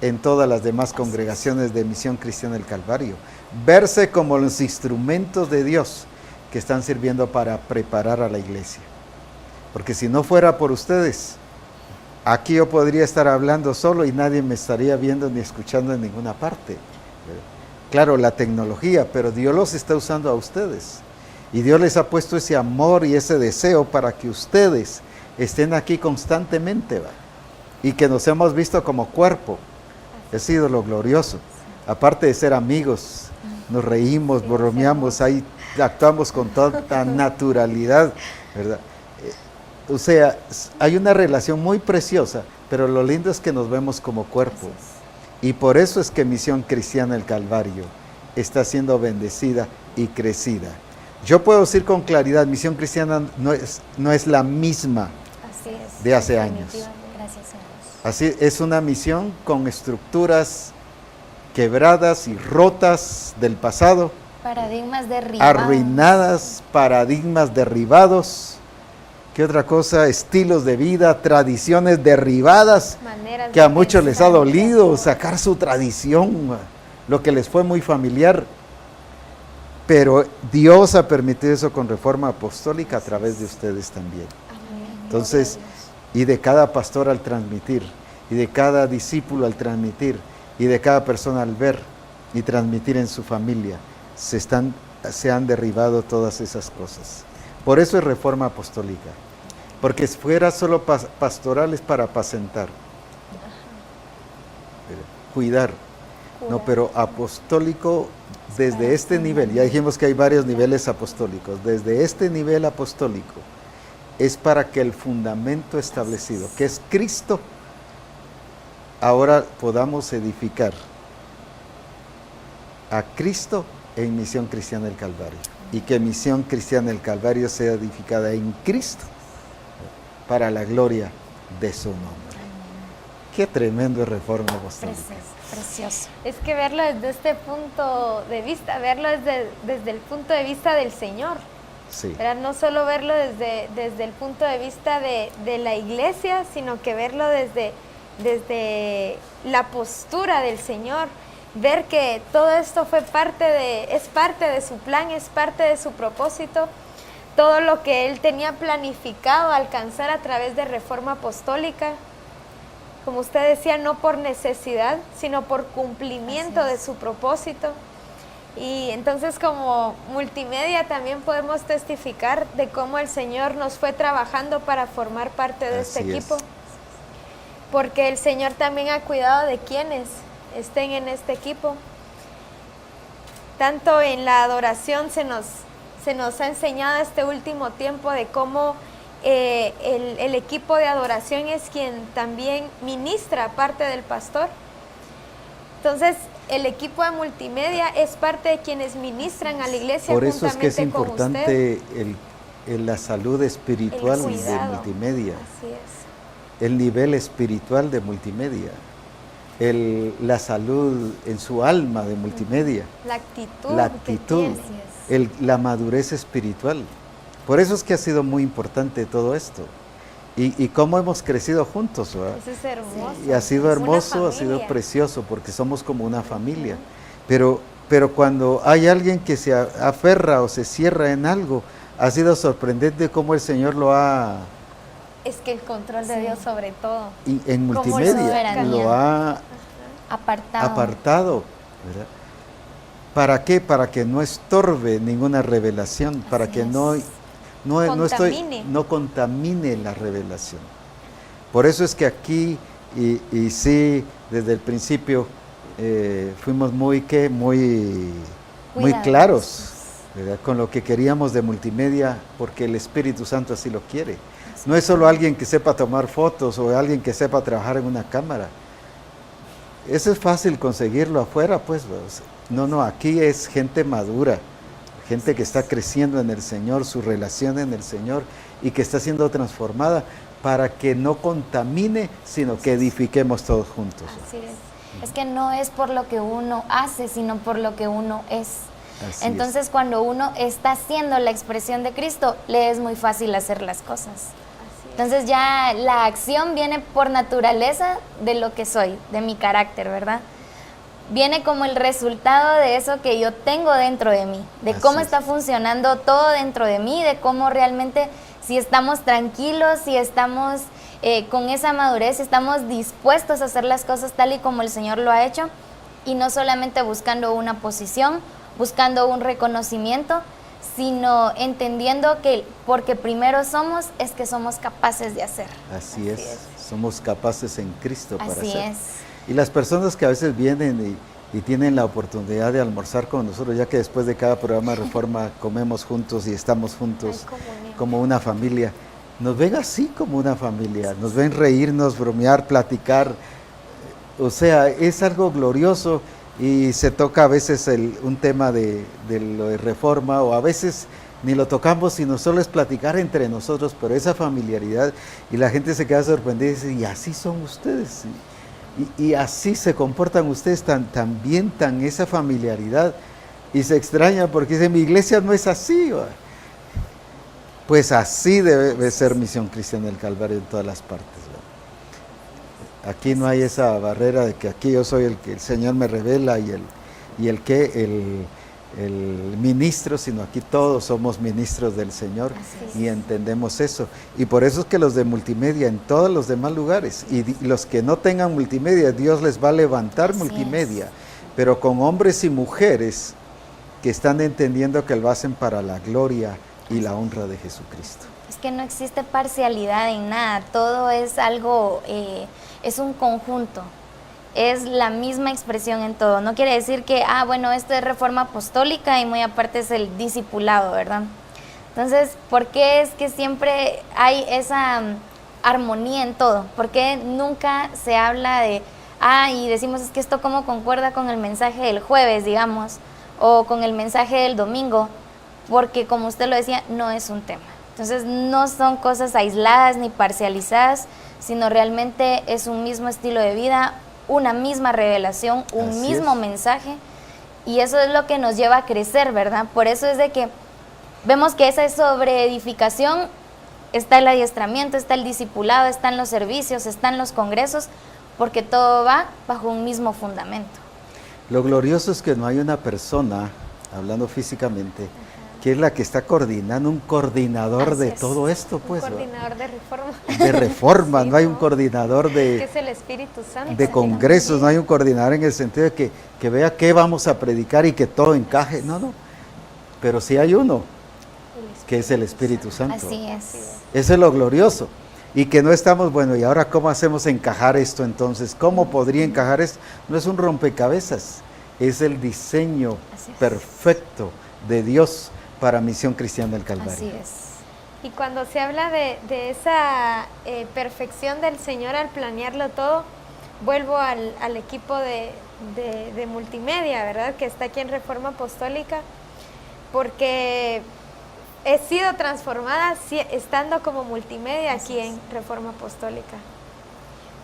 en todas las demás congregaciones de Misión Cristiana del Calvario. Verse como los instrumentos de Dios que están sirviendo para preparar a la iglesia. Porque si no fuera por ustedes, aquí yo podría estar hablando solo y nadie me estaría viendo ni escuchando en ninguna parte. Claro, la tecnología, pero Dios los está usando a ustedes. Y Dios les ha puesto ese amor y ese deseo para que ustedes estén aquí constantemente, ¿va? Y que nos hemos visto como cuerpo. Ha sido lo glorioso. Aparte de ser amigos nos reímos, bromeamos, ahí actuamos con toda naturalidad, ¿verdad? O sea, hay una relación muy preciosa, pero lo lindo es que nos vemos como cuerpo. Y por eso es que Misión Cristiana El Calvario está siendo bendecida y crecida. Yo puedo decir con claridad, Misión Cristiana no es la misma de hace años. Gracias a Dios. Así es una misión con estructuras quebradas y rotas del pasado, Paradigmas derribados. arruinadas, paradigmas derribados. ¿Qué otra cosa? Estilos de vida, tradiciones derribadas, Maneras que de a muchos les ha pensar. dolido sacar su tradición, lo que les fue muy familiar. Pero Dios ha permitido eso con Reforma Apostólica a través de ustedes también. Entonces, y de cada pastor al transmitir, y de cada discípulo al transmitir, y de cada persona al ver y transmitir en su familia, se han derribado todas esas cosas. Por eso es Reforma Apostólica, porque si fuera solo pastorales para apacentar, cuidar, no, pero apostólico desde este nivel, ya dijimos que hay varios niveles apostólicos, desde este nivel apostólico es para que el fundamento establecido, que es Cristo, ahora podamos edificar a Cristo en Misión Cristiana del Calvario, y que Misión Cristiana del Calvario sea edificada en Cristo para la gloria de su nombre. Qué tremendo es Reforma Apostólica. Precioso. Es que verlo desde este punto de vista, verlo desde el punto de vista del Señor. Sí. ¿Verdad? No solo verlo desde el punto de vista de la iglesia, sino que verlo desde la postura del Señor. Ver que todo esto es parte de su plan, es parte de su propósito. Todo lo que Él tenía planificado alcanzar a través de Reforma Apostólica. Como usted decía, no por necesidad, sino por cumplimiento de su propósito. Y entonces como multimedia también podemos testificar de cómo el Señor nos fue trabajando para formar parte de este equipo. Porque el Señor también ha cuidado de quienes estén en este equipo. Tanto en la adoración se nos ha enseñado este último tiempo de cómo el equipo de adoración es quien también ministra parte del pastor. Entonces, el equipo de multimedia es parte de quienes ministran a la iglesia. Por eso es que es juntamente importante la salud espiritual El de cuidado. multimedia, Así es. el nivel espiritual de multimedia, la salud en su alma de multimedia, La actitud. la que actitud, tiene. la madurez espiritual. Por eso es que ha sido muy importante todo esto. Y cómo hemos crecido juntos, ¿verdad? Eso es hermoso. Y ha sido Una hermoso, ha sido familia. precioso, porque somos como una familia. Pero cuando hay alguien que se aferra o se cierra en algo, ha sido sorprendente cómo el Señor lo ha, Es que el control de Dios sobre todo. y en Como multimedia, soberanía. lo ha Apartado. ¿verdad? ¿Para qué? Para que no estorbe ninguna revelación, para Así que es. Contamine. no contamine la revelación. Por eso es que aquí, y sí, desde el principio fuimos muy Cuidadosos. claros, ¿verdad? Con lo que queríamos de multimedia, porque el Espíritu Santo así lo quiere. No es solo alguien que sepa tomar fotos o alguien que sepa trabajar en una cámara. Eso es fácil conseguirlo afuera, pues. No, aquí es gente madura, gente que está creciendo en el Señor, su relación en el Señor, y que está siendo transformada para que no contamine, sino que edifiquemos todos juntos. Así es. Es que no es por lo que uno hace, sino por lo que uno es. Así Entonces, cuando uno está haciendo la expresión de Cristo, le es muy fácil hacer las cosas. Así es. Entonces ya la acción viene por naturaleza de lo que soy, de mi carácter, ¿verdad? Viene como el resultado de eso que yo tengo dentro de mí, de Así cómo es. está funcionando todo dentro de mí, de cómo realmente, si estamos tranquilos, si estamos con esa madurez, si estamos dispuestos a hacer las cosas tal y como el Señor lo ha hecho, y no solamente buscando una posición, buscando un reconocimiento, sino entendiendo que porque primero somos, es que somos capaces de hacer. Así es. Somos capaces en Cristo para Así hacer. es. Y las personas que a veces vienen y tienen la oportunidad de almorzar con nosotros, ya que después de cada programa de Reforma comemos juntos y estamos juntos como una familia. Nos ven así como una familia, nos ven reírnos, bromear, platicar. O sea, es algo glorioso y se toca a veces un tema de lo de Reforma, o a veces ni lo tocamos, sino solo es platicar entre nosotros, pero esa familiaridad, y la gente se queda sorprendida y dice, y así son ustedes, y así se comportan ustedes, tan bien, tan esa familiaridad, y se extraña porque dice, mi iglesia no es así. Pues así debe ser Misión Cristiana del Calvario en todas las partes. Aquí no hay esa barrera de que aquí yo soy el que el Señor me revela y el ministro, sino aquí todos somos ministros del Señor y entendemos eso. Y por eso es que los de multimedia en todos los demás lugares, y los que no tengan multimedia, Dios les va a levantar multimedia, pero con hombres y mujeres que están entendiendo que lo hacen para la gloria y la honra de Jesucristo. Es que no existe parcialidad en nada, todo es algo, es un conjunto, es la misma expresión en todo. No quiere decir que, bueno, esto es Reforma Apostólica y muy aparte es el discipulado, ¿verdad? Entonces, ¿por qué es que siempre hay esa armonía en todo? ¿Por qué nunca se habla de, y decimos es que esto cómo concuerda con el mensaje del jueves, digamos, o con el mensaje del domingo? Porque como usted lo decía, no es un tema. Entonces no son cosas aisladas ni parcializadas, sino realmente es un mismo estilo de vida, una misma revelación, un mismo mensaje, y eso es lo que nos lleva a crecer, ¿verdad? Por eso es de que vemos que esa sobreedificación, está el adiestramiento, está el discipulado, están los servicios, están los congresos, porque todo va bajo un mismo fundamento. Lo glorioso es que no hay una persona, hablando físicamente, que es la que está coordinando, un coordinador de todo esto, pues. Un coordinador de reforma. De reforma, no hay un coordinador de... Que es el Espíritu Santo. De congresos, no hay un coordinador en el sentido de que vea qué vamos a predicar y que todo encaje, no. Pero sí hay uno, que es el Espíritu Santo. Así es. Eso es lo glorioso. Y que no estamos, bueno, ¿y ahora cómo hacemos encajar esto entonces? ¿Cómo podría encajar esto? No es un rompecabezas, es el diseño perfecto de Dios para Misión Cristiana del Calvario. Así es. Y cuando se habla de esa perfección del Señor al planearlo todo, vuelvo al equipo de multimedia, ¿verdad? Que está aquí en Reforma Apostólica, porque he sido transformada estando como multimedia aquí en Reforma Apostólica.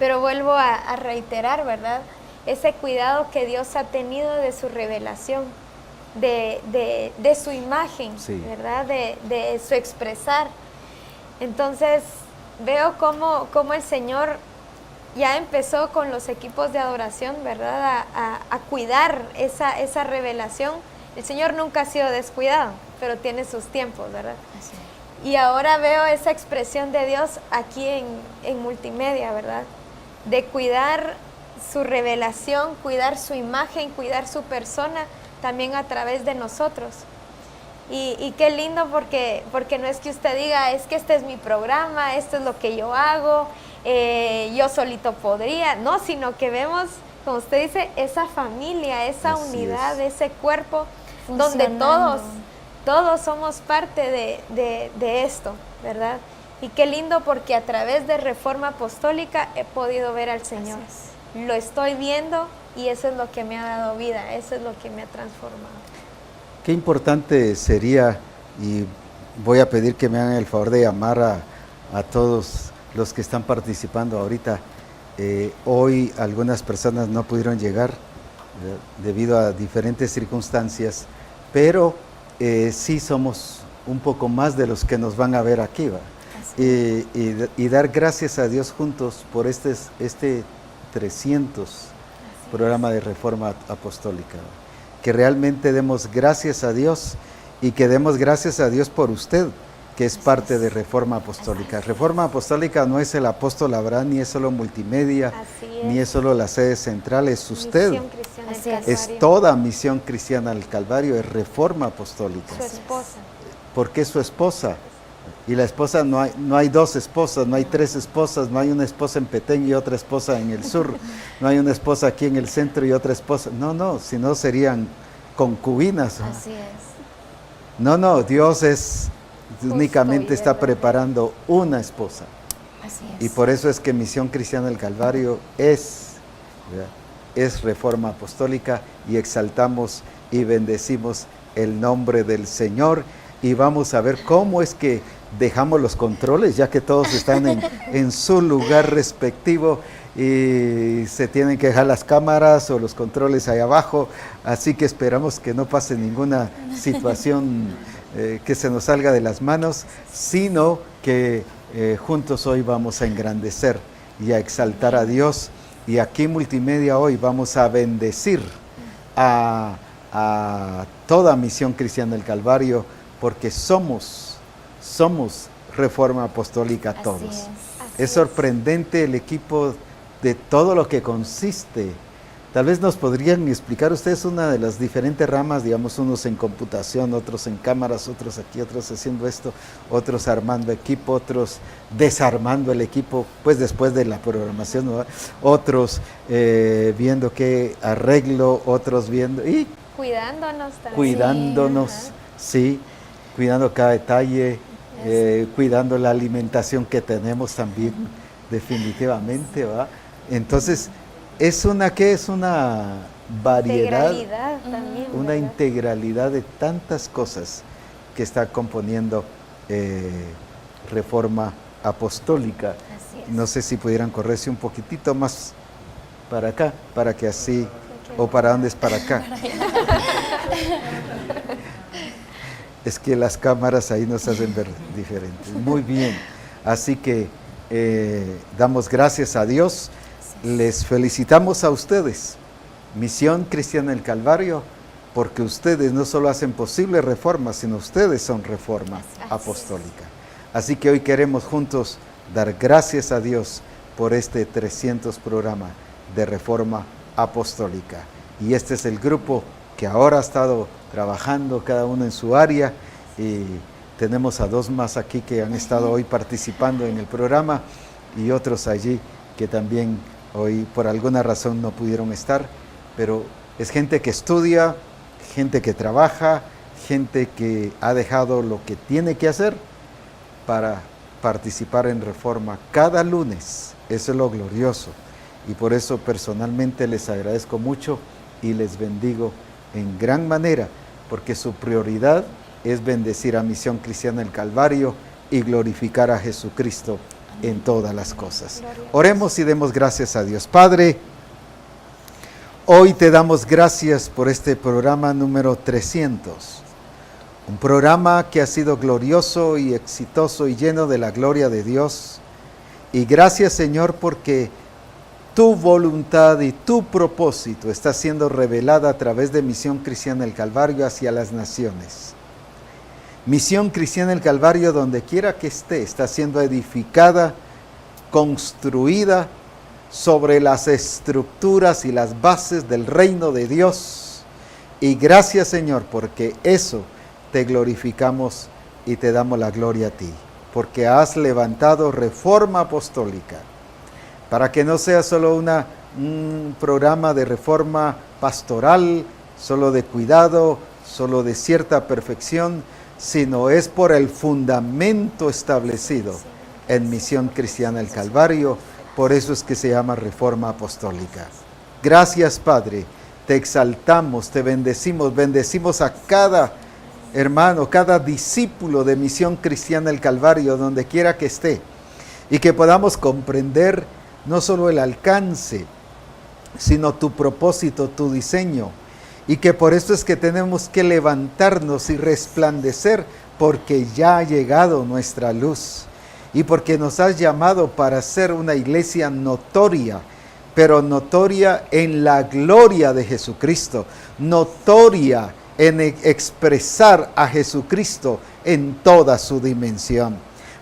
Pero vuelvo a reiterar, ¿verdad? Ese cuidado que Dios ha tenido de su revelación, de su imagen, ¿verdad? De su expresar. Entonces veo cómo el Señor ya empezó con los equipos de adoración, ¿verdad? A cuidar esa revelación. El Señor nunca ha sido descuidado, pero tiene sus tiempos, ¿verdad? Y ahora veo esa expresión de Dios aquí en multimedia, ¿verdad? De cuidar su revelación, cuidar su imagen, cuidar su persona, también a través de nosotros. Y qué lindo porque no es que usted diga, es que este es mi programa, esto es lo que yo hago, yo solito podría, no, sino que vemos, como usted dice, esa familia, esa unidad, ese cuerpo, donde todos somos parte de esto, ¿verdad? Y qué lindo porque a través de Reforma Apostólica he podido ver al Señor. Lo estoy viendo y eso es lo que me ha dado vida, eso es lo que me ha transformado. Qué importante sería, y voy a pedir que me hagan el favor de llamar a todos los que están participando ahorita. Hoy algunas personas no pudieron llegar debido a diferentes circunstancias, pero sí somos un poco más de los que nos van a ver aquí, ¿va? Y dar gracias a Dios juntos por este 300 programa de Reforma Apostólica, que realmente demos gracias a Dios y que demos gracias a Dios por usted, que es parte de Reforma Apostólica. Reforma Apostólica no es el apóstol Abraham, ni es solo multimedia, ni es solo la sede central, es usted. Es toda Misión Cristiana del Calvario, es Reforma Apostólica. Su esposa. ¿Por qué su esposa? Y la esposa, no hay dos esposas, no hay tres esposas, no hay una esposa en Petén y otra esposa en el sur, no hay una esposa aquí en el centro y otra esposa. No, si no serían concubinas. Así es. No, Dios únicamente y está verdadero. preparando una esposa. Así es. Y por eso es que Misión Cristiana del Calvario es Reforma Apostólica, y exaltamos y bendecimos el nombre del Señor. Y vamos a ver cómo es que dejamos los controles, ya que todos están en su lugar respectivo y se tienen que dejar las cámaras o los controles ahí abajo. Así que esperamos que no pase ninguna situación que se nos salga de las manos, sino que juntos hoy vamos a engrandecer y a exaltar a Dios. Y aquí en Multimedia hoy vamos a bendecir a toda Misión Cristiana del Calvario, porque somos Reforma Apostólica Así todos. es. Es sorprendente el equipo de todo lo que consiste. Tal vez nos podrían explicar ustedes una de las diferentes ramas, digamos, unos en computación, otros en cámaras, otros aquí, otros haciendo esto, otros armando equipo, otros desarmando el equipo, pues después de la programación, ¿no? Otros viendo qué arreglo, otros viendo y Cuidándonos también. cuidándonos, Ajá. sí, cuidando cada detalle, cuidando la alimentación que tenemos también, definitivamente, ¿va? Entonces, es una variedad, Integralidad también. una ¿verdad? integralidad de tantas cosas que está componiendo Reforma Apostólica. Así es. No sé si pudieran correrse un poquitito más para acá, para que así, o para dónde es para acá. Es que las cámaras ahí nos hacen ver diferentes. Muy bien, así que damos gracias a Dios, les felicitamos a ustedes, Misión Cristiana del Calvario, porque ustedes no solo hacen posible Reforma, sino ustedes son Reforma Apostólica. Así que hoy queremos juntos dar gracias a Dios por este 300 programa de Reforma Apostólica. Y este es el grupo que ahora ha estado trabajando cada uno en su área, y tenemos a dos más aquí que han estado hoy participando en el programa, y otros allí que también hoy por alguna razón no pudieron estar, pero es gente que estudia, gente que trabaja, gente que ha dejado lo que tiene que hacer para participar en Reforma cada lunes. Eso es lo glorioso, y por eso personalmente les agradezco mucho y les bendigo en gran manera, porque su prioridad es bendecir a Misión Cristiana del Calvario y glorificar a Jesucristo en todas las cosas. Oremos y demos gracias a Dios. Padre, hoy te damos gracias por este programa número 300, un programa que ha sido glorioso y exitoso y lleno de la gloria de Dios. Y gracias, Señor, porque tu voluntad y tu propósito está siendo revelada a través de Misión Cristiana del Calvario hacia las naciones. Misión Cristiana del Calvario, donde quiera que esté, está siendo edificada, construida sobre las estructuras y las bases del reino de Dios. Y gracias, Señor, porque eso te glorificamos y te damos la gloria a ti, porque has levantado Reforma Apostólica, para que no sea solo un programa de reforma pastoral, solo de cuidado, solo de cierta perfección, sino es por el fundamento establecido en Misión Cristiana del Calvario. Por eso es que se llama Reforma Apostólica. Gracias, Padre, te exaltamos, te bendecimos, bendecimos a cada hermano, cada discípulo de Misión Cristiana del Calvario, donde quiera que esté, y que podamos comprender no solo el alcance, sino tu propósito, tu diseño, y que por eso es que tenemos que levantarnos y resplandecer, porque ya ha llegado nuestra luz, y porque nos has llamado para ser una iglesia notoria, pero notoria en la gloria de Jesucristo, notoria en expresar a Jesucristo en toda su dimensión.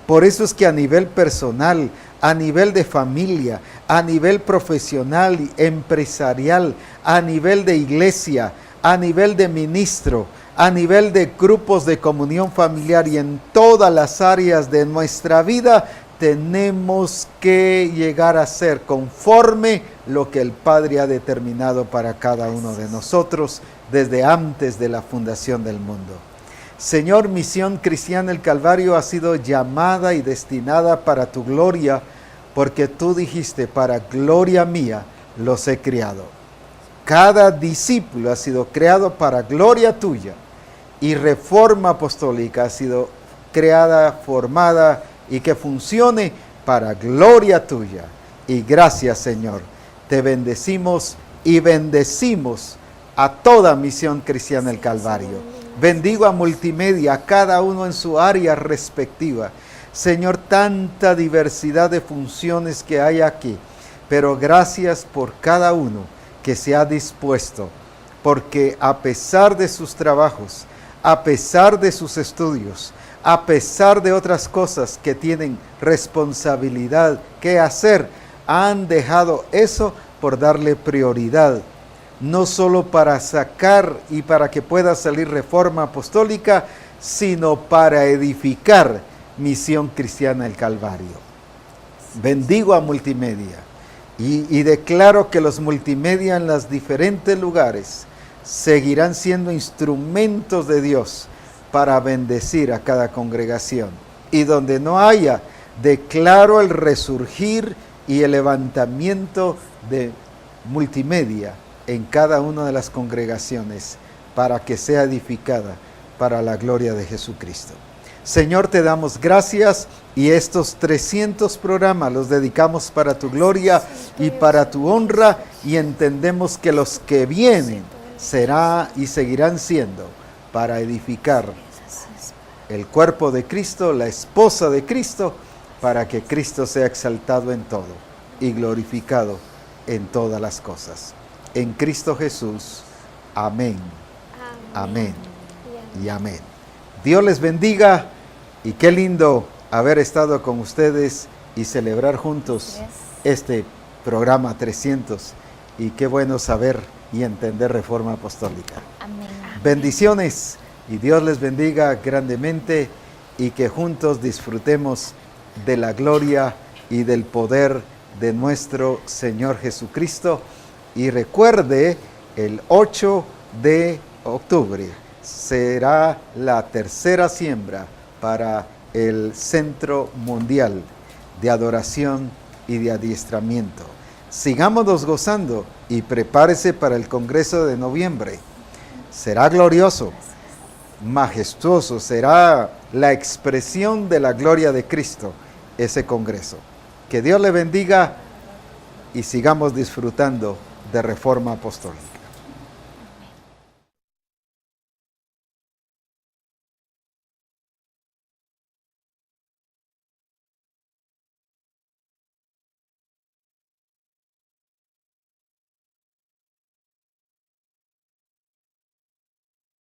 Por eso es que a nivel personal, a nivel de familia, a nivel profesional y empresarial, a nivel de iglesia, a nivel de ministro, a nivel de grupos de comunión familiar y en todas las áreas de nuestra vida, tenemos que llegar a ser conforme lo que el Padre ha determinado para cada uno de nosotros desde antes de la fundación del mundo. Señor, Misión Cristiana El Calvario ha sido llamada y destinada para tu gloria, porque tú dijiste, para gloria mía los he criado. Cada discípulo ha sido creado para gloria tuya, y Reforma Apostólica ha sido creada, formada y que funcione para gloria tuya. Y gracias, Señor. Te bendecimos y bendecimos a toda Misión Cristiana El Calvario. Bendigo a Multimedia, a cada uno en su área respectiva. Señor, tanta diversidad de funciones que hay aquí, pero gracias por cada uno que se ha dispuesto, porque a pesar de sus trabajos, a pesar de sus estudios, a pesar de otras cosas que tienen responsabilidad que hacer, han dejado eso por darle prioridad, no solo para sacar y para que pueda salir Reforma Apostólica, sino para edificar Misión Cristiana El Calvario. Bendigo a Multimedia y declaro que los multimedia en los diferentes lugares seguirán siendo instrumentos de Dios para bendecir a cada congregación. Y donde no haya, declaro el resurgir y el levantamiento de Multimedia en cada una de las congregaciones para que sea edificada para la gloria de Jesucristo. Señor, te damos gracias y estos 300 programas los dedicamos para tu gloria y para tu honra, y entendemos que los que vienen será y seguirán siendo para edificar el cuerpo de Cristo, la esposa de Cristo, para que Cristo sea exaltado en todo y glorificado en todas las cosas. En Cristo Jesús. Amén. Amén. Y amén. Dios les bendiga y qué lindo haber estado con ustedes y celebrar juntos este programa 300. Y qué bueno saber y entender Reforma Apostólica. Amén. Bendiciones y Dios les bendiga grandemente y que juntos disfrutemos de la gloria y del poder de nuestro Señor Jesucristo. Y recuerde, el 8 de octubre será la tercera siembra para el Centro Mundial de Adoración y de Adiestramiento. Sigámonos gozando y prepárese para el Congreso de noviembre. Será glorioso, majestuoso, será la expresión de la gloria de Cristo ese Congreso. Que Dios le bendiga y sigamos disfrutando de Reforma Apostólica.